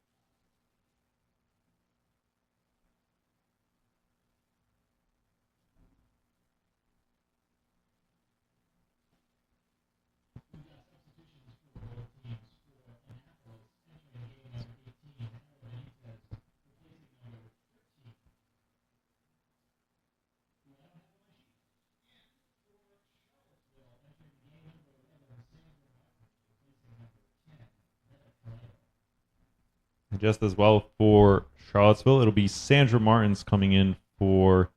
Just as well for Charlottesville, it'll be Sandra Martins coming in for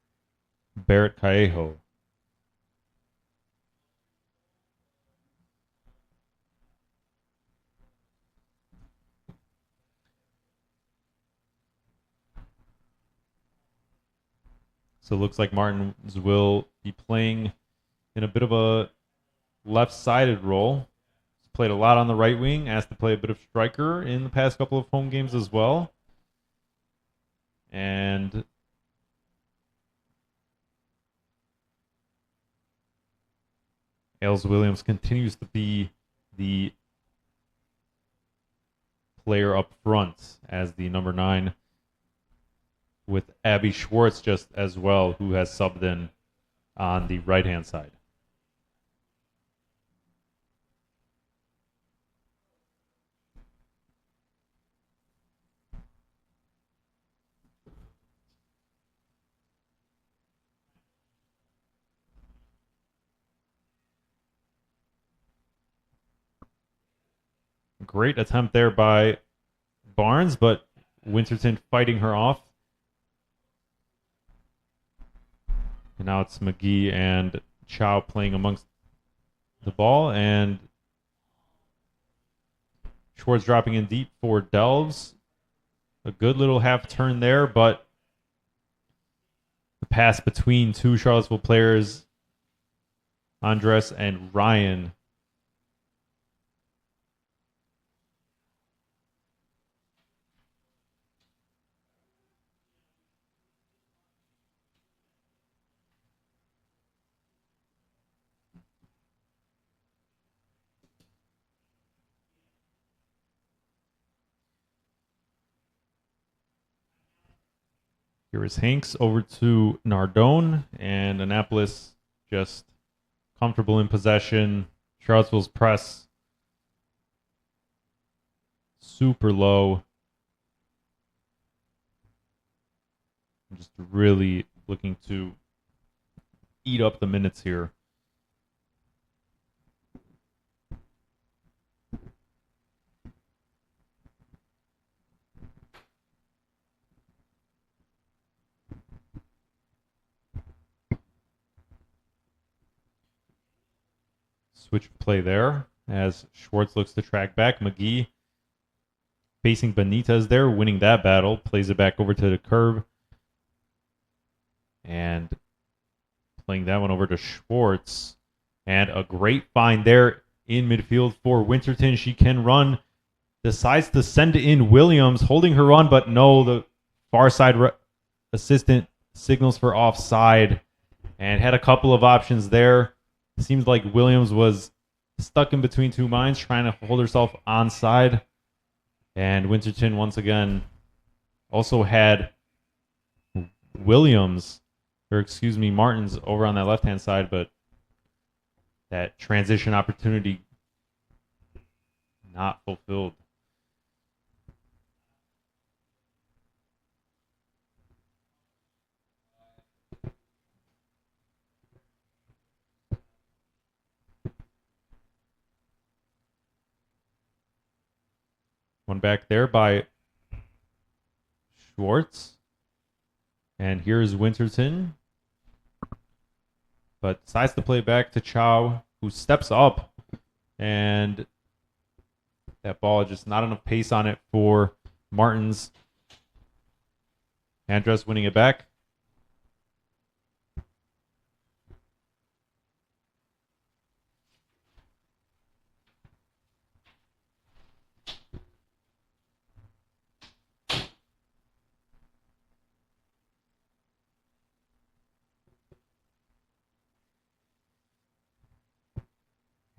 Barrett Callejo. So it looks like Martins will be playing in a bit of a left-sided role. He's played a lot on the right wing, asked to play a bit of striker in the past couple of home games as well. And Ailes Williams continues to be the player up front as the number 9, with Abby Schwartz just as well, who has subbed in on the right-hand side. Great attempt there by Barnes, but Winterton fighting her off. And now it's McGee and Chow playing amongst the ball, and Schwartz dropping in deep for Delves. A good little half turn there, but the pass between two Charlottesville players, Andres and Ryan, Here is Hanks over to Nardone, and Annapolis just comfortable in possession. Charlottesville's press super low. I'm just really looking to eat up the minutes here. Switch play there as Schwartz looks to track back. McGee facing Benitez there, winning that battle. Plays it back over to the curb. And playing that one over to Schwartz. And a great find there in midfield for Winterton. She can run. Decides to send it in Williams, holding her run, but no, the far side assistant signals for offside. And had a couple of options there. Seems like Williams was stuck in between two minds, trying to hold herself onside. And Winterton, once again, also had Martins over on that left-hand side, but that transition opportunity not fulfilled. One back there by Schwartz. And here's Winterton. But decides to play back to Chow, who steps up. And that ball, just not enough pace on it for Martins. Andress winning it back.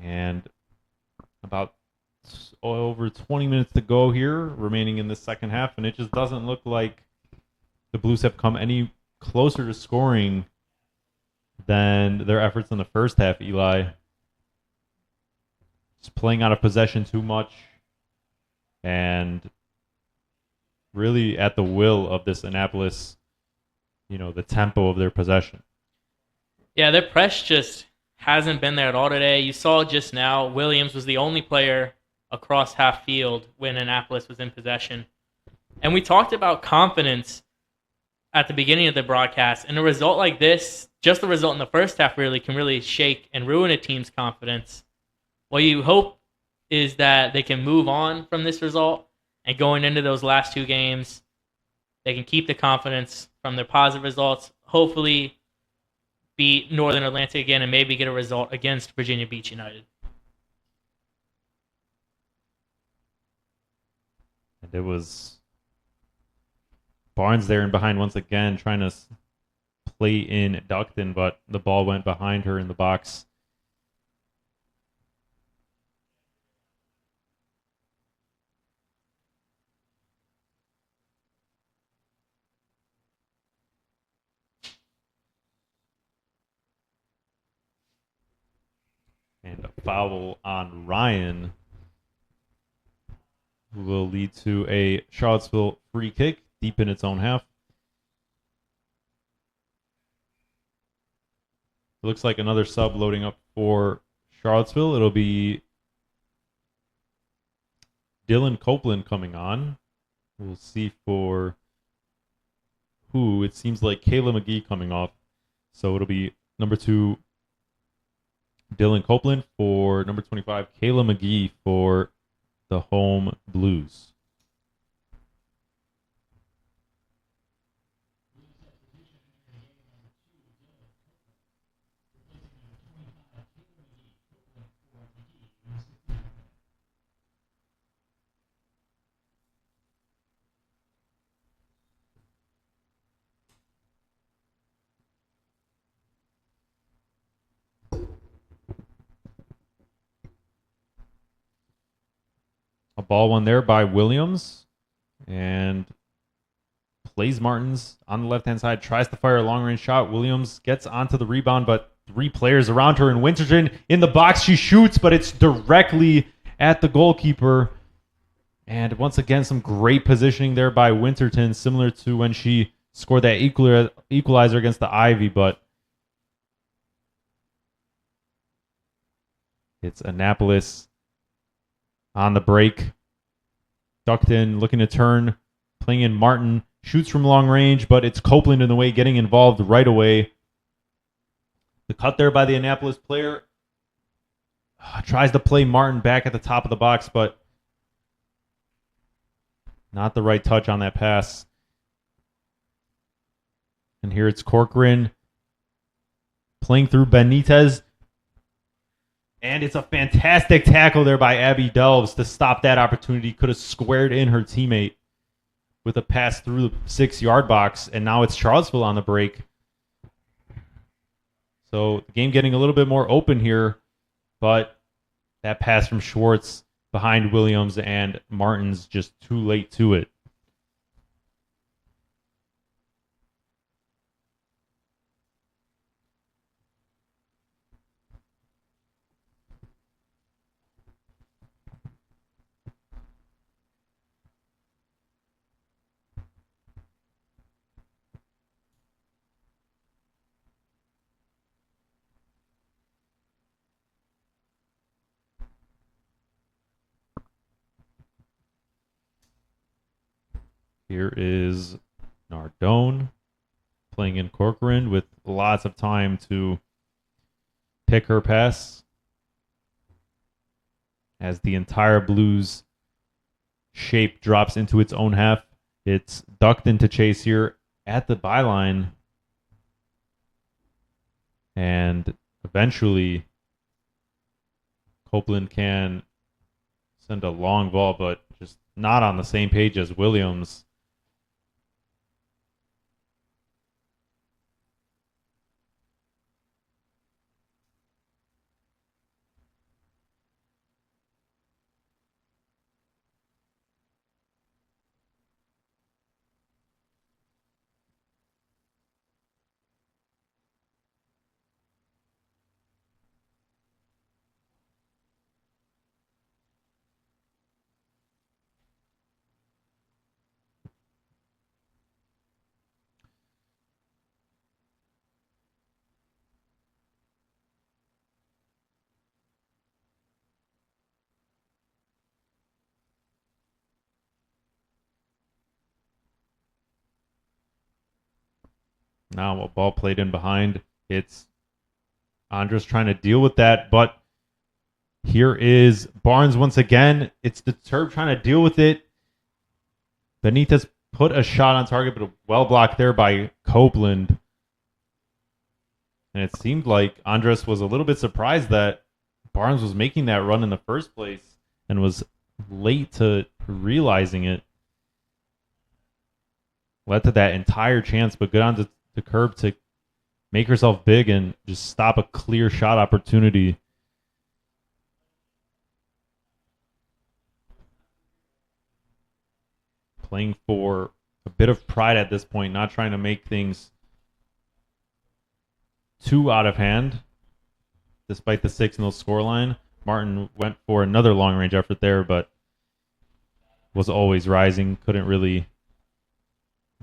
And about over 20 minutes to go here, remaining in the second half, and it just doesn't look like the Blues have come any closer to scoring than their efforts in the first half, Eli. Just playing out of possession too much and really at the will of this Annapolis, the tempo of their possession. Yeah, their press just hasn't been there at all today. You saw just now, Williams was the only player across half field when Annapolis was in possession. And we talked about confidence at the beginning of the broadcast, and a result like this, just the result in the first half really can really shake and ruin a team's confidence. What you hope is that they can move on from this result, and going into those last two games, they can keep the confidence from their positive results, hopefully beat Northern Atlantic again, and maybe get a result against Virginia Beach United. And it was Barnes there and behind once again, trying to play in Duckton, but the ball went behind her in the box. And a foul on Ryan will lead to a Charlottesville free kick deep in its own half. It looks like another sub loading up for Charlottesville. It'll be Dylan Copeland coming on. We'll see for who. It seems like Kayla McGee coming off. So it'll be number 2, Dylan Copeland, for number 25, Kayla McGee for the home Blues. A ball one there by Williams, and plays Martins on the left-hand side, tries to fire a long-range shot. Williams gets onto the rebound, but 3 players around her. And Winterton in the box, she shoots, but it's directly at the goalkeeper. And once again, some great positioning there by Winterton, similar to when she scored that equalizer against the Ivy, but it's Annapolis on the break. Ducked in, looking to turn, playing in Martin, shoots from long range, but it's Copeland in the way, getting involved right away. The cut there by the Annapolis player. Tries to play Martin back at the top of the box, but not the right touch on that pass. And here it's Corcoran playing through Benitez. And it's a fantastic tackle there by Abby Delves to stop that opportunity. Could have squared in her teammate with a pass through the 6-yard box. And now it's Charlottesville on the break. So the game getting a little bit more open here. But that pass from Schwartz behind Williams and Martin's just too late to it. Here is Nardone playing in Corcoran with lots of time to pick her pass as the entire Blues shape drops into its own half. It's ducked into chase here at the byline. And eventually Copeland can send a long ball, but just not on the same page as Williams. Now a ball played in behind. It's Andres trying to deal with that, but here is Barnes once again. It's the Terb trying to deal with it. Benitez put a shot on target, but well blocked there by Copeland. And it seemed like Andres was a little bit surprised that Barnes was making that run in the first place and was late to realizing it. Led to that entire chance, but good on the curb to make herself big and just stop a clear shot opportunity. Playing for a bit of pride at this point, not trying to make things too out of hand, despite the 6-0 scoreline. Martin went for another long-range effort there, but was always rising. Couldn't really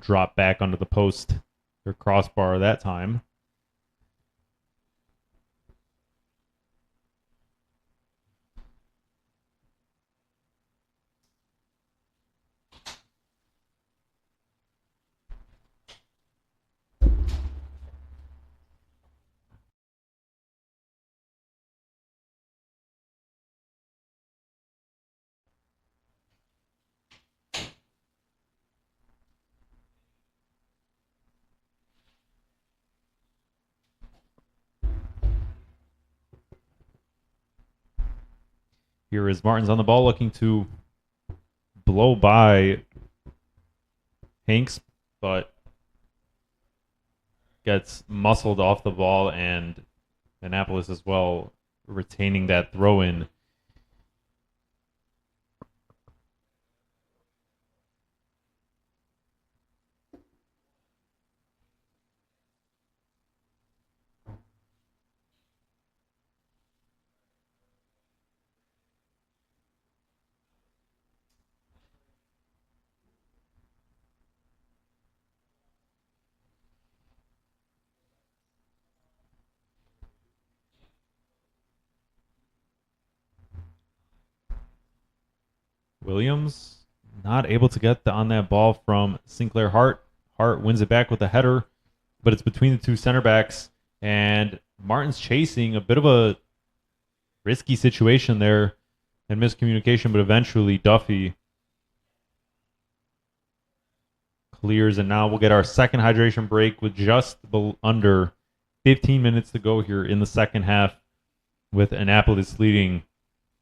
drop back onto the post or crossbar that time. Here is Martins on the ball looking to blow by Hanks, but gets muscled off the ball, and Annapolis as well retaining that throw-in. Williams not able to get on that ball from Sinclair Hart. Hart wins it back with a header, but it's between the two center backs, and Martin's chasing a bit of a risky situation there and miscommunication, but eventually Duffy clears, and now we'll get our second hydration break with just under 15 minutes to go here in the second half, with Annapolis leading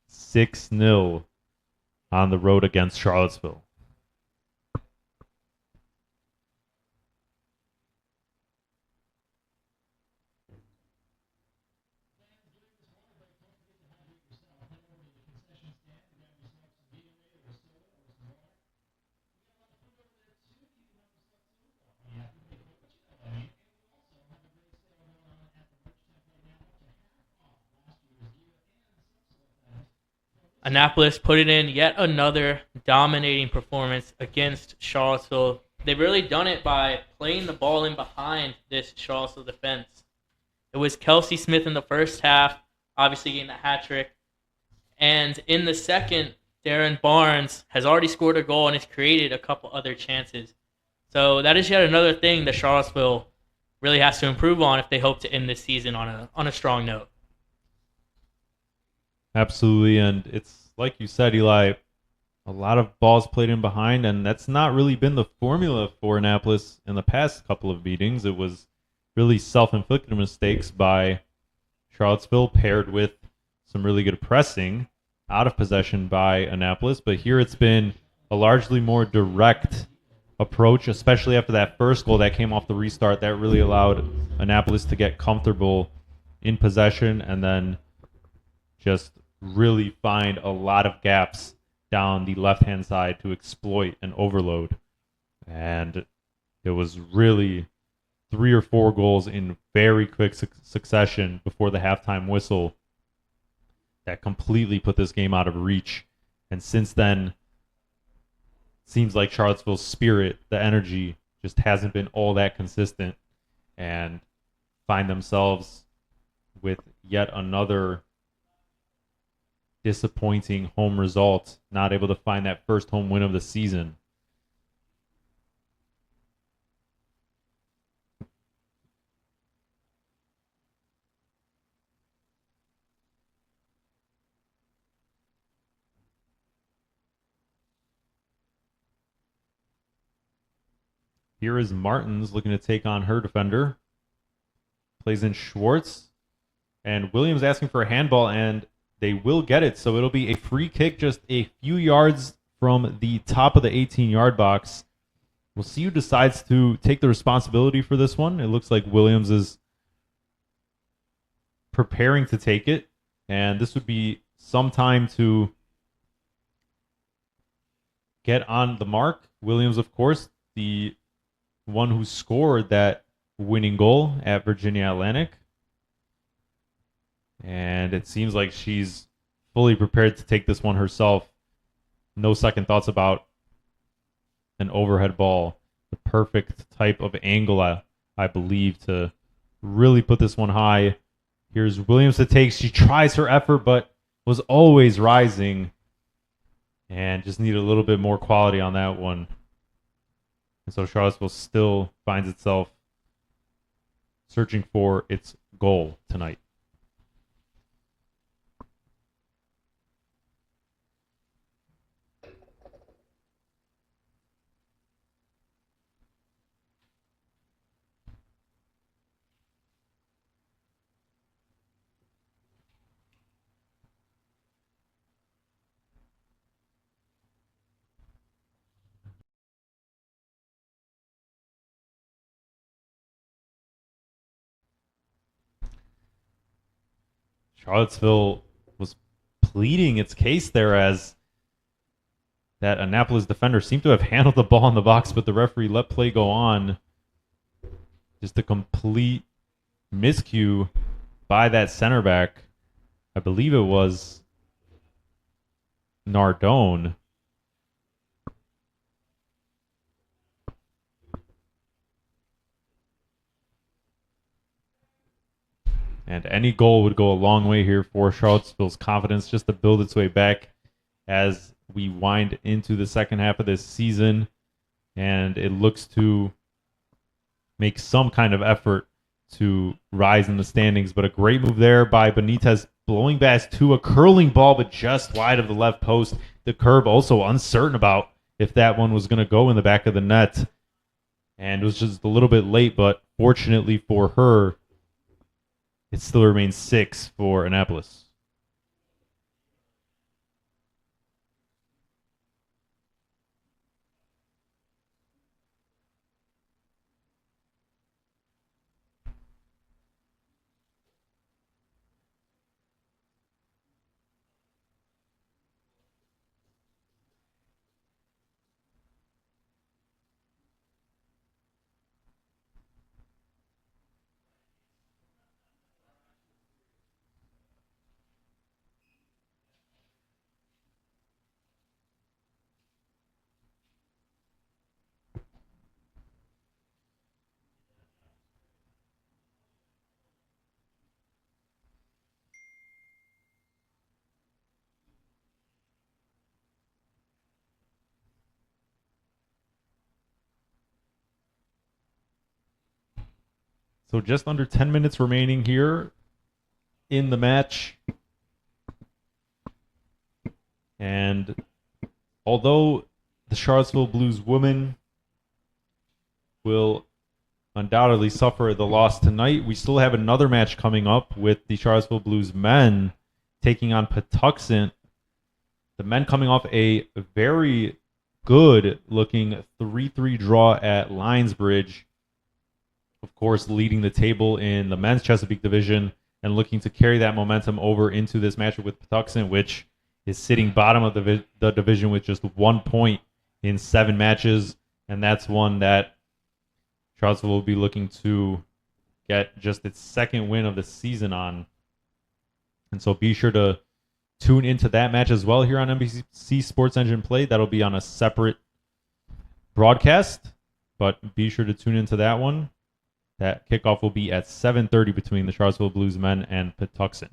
6-0 on the road against Charlottesville. Annapolis put it in yet another dominating performance against Charlottesville. They've really done it by playing the ball in behind this Charlottesville defense. It was Kelsey Smith in the first half, obviously getting a hat trick. And in the second, Darren Barnes has already scored a goal and has created a couple other chances. So that is yet another thing that Charlottesville really has to improve on if they hope to end this season on a strong note. Absolutely, and it's like you said, Eli, a lot of balls played in behind, and that's not really been the formula for Annapolis in the past couple of meetings. It was really self-inflicted mistakes by Charlottesville paired with some really good pressing out of possession by Annapolis, but here it's been a largely more direct approach, especially after that first goal that came off the restart. That really allowed Annapolis to get comfortable in possession and then just really find a lot of gaps down the left-hand side to exploit an overload. And it was really 3 or 4 goals in very quick succession before the halftime whistle that completely put this game out of reach. And since then, seems like Charlottesville's spirit, the energy, just hasn't been all that consistent, and find themselves with yet another disappointing home result, not able to find that first home win of the season. Here is Martins looking to take on her defender. Plays in Schwartz. And Williams asking for a handball, and they will get it. So it'll be a free kick just a few yards from the top of the 18-yard box. We'll see who decides to take the responsibility for this one. It looks like Williams is preparing to take it. And this would be some time to get on the mark. Williams, of course, the one who scored that winning goal at Virginia Atlantic. And it seems like she's fully prepared to take this one herself. No second thoughts about an overhead ball. The perfect type of angle, I believe, to really put this one high. Here's Williams to take. She tries her effort, but was always rising. And just needed a little bit more quality on that one. And so Charlottesville still finds itself searching for its goal tonight. Charlottesville was pleading its case there, as that Annapolis defender seemed to have handled the ball in the box, but the referee let play go on. Just a complete miscue by that center back. I believe it was Nardone. And any goal would go a long way here for Charlottesville's confidence, just to build its way back, as we wind into the second half of this season, and it looks to make some kind of effort to rise in the standings. But a great move there by Benitez, blowing past to a curling ball, but just wide of the left post. The curve also uncertain about if that one was going to go in the back of the net. And it was just a little bit late, but fortunately for her, it still remains 6 for Annapolis. So just under 10 minutes remaining here in the match. And although the Charlottesville Blues women will undoubtedly suffer the loss tonight, we still have another match coming up with the Charlottesville Blues men taking on Patuxent. The men coming off a very good looking 3-3 draw at Lionsbridge. Of course, leading the table in the men's Chesapeake division and looking to carry that momentum over into this matchup with Patuxent, which is sitting bottom of the division with just 1 point in 7 matches. And that's one that Charlottesville will be looking to get just its second win of the season on. And so be sure to tune into that match as well here on NBC Sports Engine Play. That'll be on a separate broadcast, but be sure to tune into that one. That kickoff will be at 7:30 between the Charlottesville Blues men and Patuxent.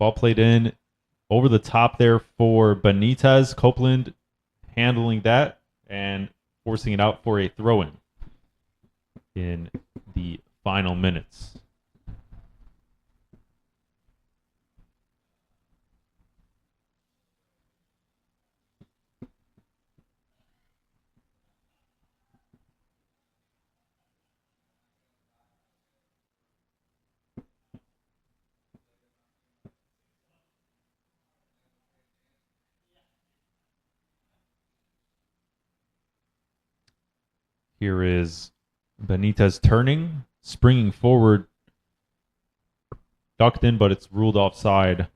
Ball played in over the top there for Benitez. Copeland handling that and forcing it out for a throw-in in the final minutes. Here is Benitez turning, springing forward, ducked in, but it's ruled offside.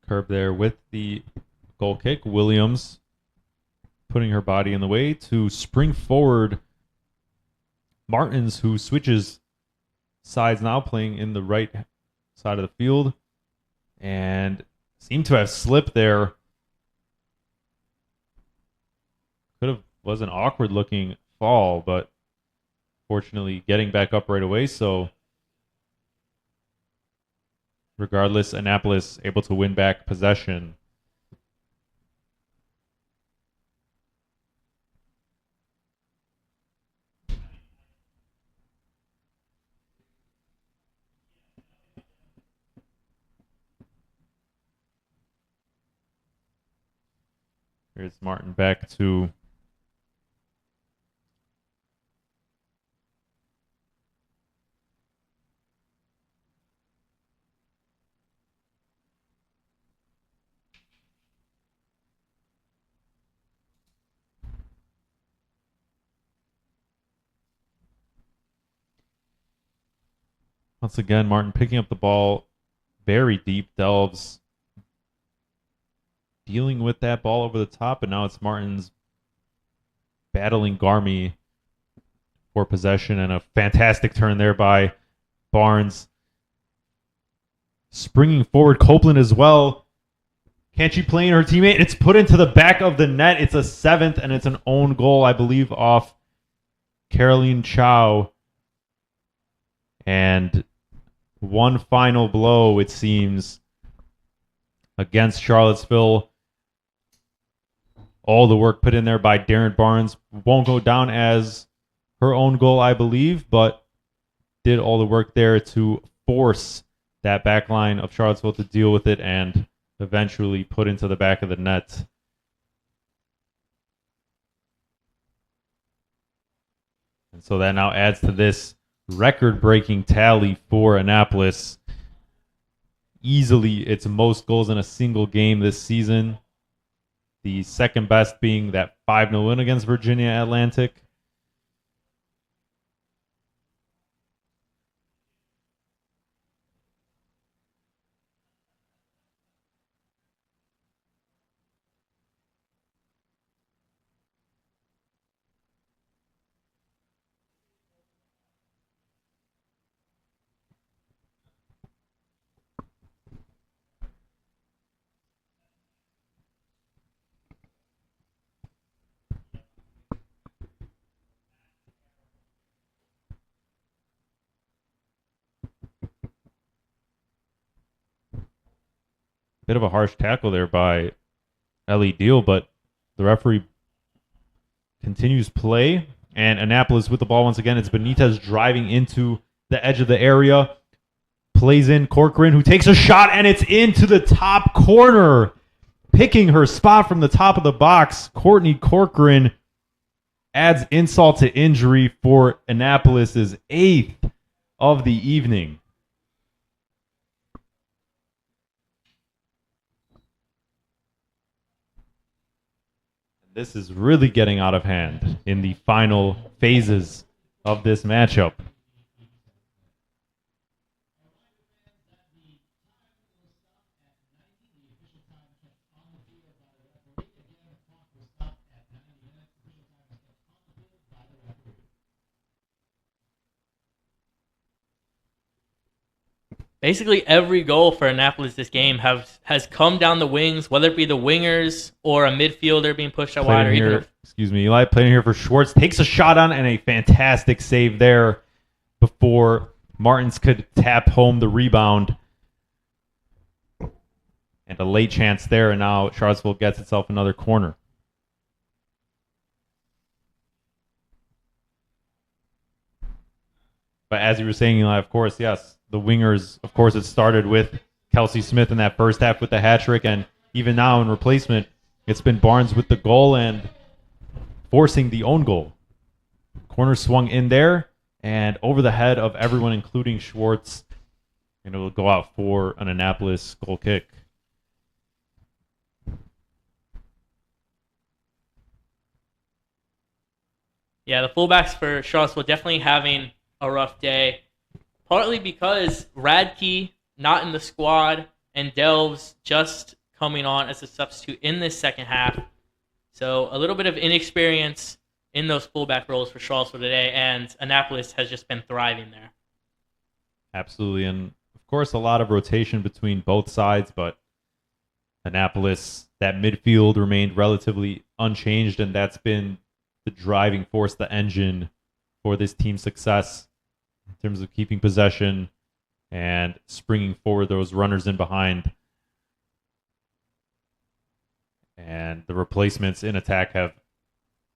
Curb there with the goal kick. Williams putting her body in the way to spring forward. Martins, who switches sides now, playing in the right side of the field, and seemed to have slipped there. Was an awkward looking fall, but fortunately getting back up right away. So regardless, Annapolis able to win back possession. Here's Martin back to Once again, Martin picking up the ball very deep, delves, dealing with that ball over the top, and now it's Martin's battling Garmy for possession, and a fantastic turn there by Barnes. Springing forward, Copeland as well. Can't she play in her teammate? It's put into the back of the net. It's a 7th, and it's an own goal, I believe, off Caroline Chow. And one final blow, it seems, against Charlottesville. All the work put in there by Darren Barnes won't go down as her own goal, I believe, but did all the work there to force that back line of Charlottesville to deal with it and eventually put into the back of the net. And so that now adds to this record-breaking tally for Annapolis. Easily its most goals in a single game this season. The second best being that 5-0 win against Virginia Atlantic. Bit of a harsh tackle there by Ellie Deal, but the referee continues play. And Annapolis with the ball once again. It's Benitez driving into the edge of the area. Plays in Corcoran, who takes a shot, and it's into the top corner. Picking her spot from the top of the box, Courtney Corcoran adds insult to injury for Annapolis' 8th of the evening. This is really getting out of hand in the final phases of this matchup. Basically, every goal for Annapolis this game has come down the wings, whether it be the wingers or a midfielder being pushed out wide, or even Eli playing here for Schwartz, takes a shot on, and a fantastic save there before Martins could tap home the rebound. And a late chance there, and now Charlottesville gets itself another corner. But as you were saying, Eli, of course, yes, the wingers, of course, it started with Kelsey Smith in that first half with the hat trick, and even now in replacement, it's been Barnes with the goal and forcing the own goal. Corner swung in there and over the head of everyone, including Schwartz, and it will go out for an Annapolis goal kick. Yeah, the fullbacks for Charlottesville definitely having a rough day. Partly because Radke not in the squad and Delves just coming on as a substitute in this second half. So a little bit of inexperience in those fullback roles for Charlottesville today, and Annapolis has just been thriving there. Absolutely, and of course a lot of rotation between both sides, but Annapolis, that midfield remained relatively unchanged, and that's been the driving force, the engine for this team's success in terms of keeping possession and springing forward those runners in behind. And the replacements in attack have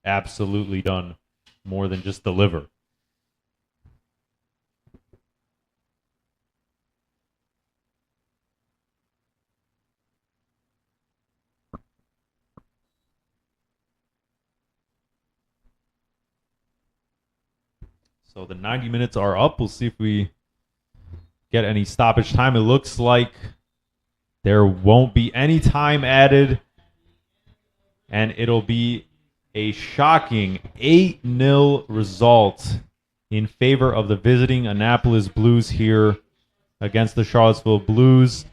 absolutely done more than just deliver. So the 90 minutes are up. We'll see if we get any stoppage time. It looks like there won't be any time added. And it'll be a shocking 8-0 result in favor of the visiting Annapolis Blues here against the Charlottesville Blues.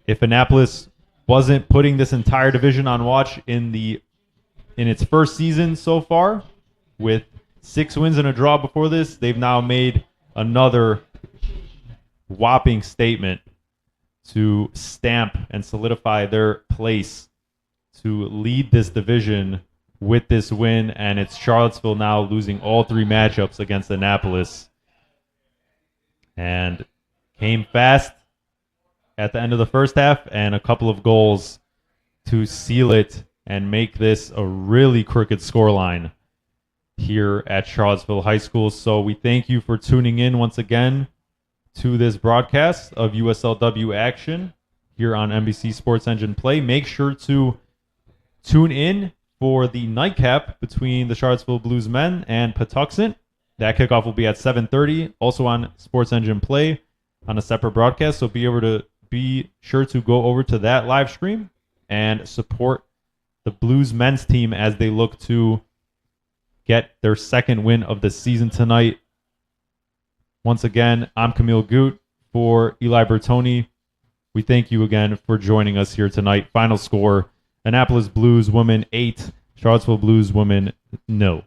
If Annapolis wasn't putting this entire division on watch in its first season so far, with 6 wins and a draw before this, they've now made another whopping statement to stamp and solidify their place to lead this division with this win, and it's Charlottesville now losing all 3 matchups against Annapolis, and came fast at the end of the first half and a couple of goals to seal it and make this a really crooked scoreline here at Charlottesville High School. So we thank you for tuning in once again to this broadcast of USLW action here on NBC Sports Engine Play. Make sure to tune in for the nightcap between the Charlottesville Blues men and Patuxent. That kickoff will be at 7:30, also on Sports Engine Play on a separate broadcast. So be sure to go over to that live stream and support the Blues men's team as they look to get their second win of the season tonight. Once again, I'm Camille Goot for Eli Bertoni. We thank you again for joining us here tonight. Final score, Annapolis Blues women 8, Charlottesville Blues women 0.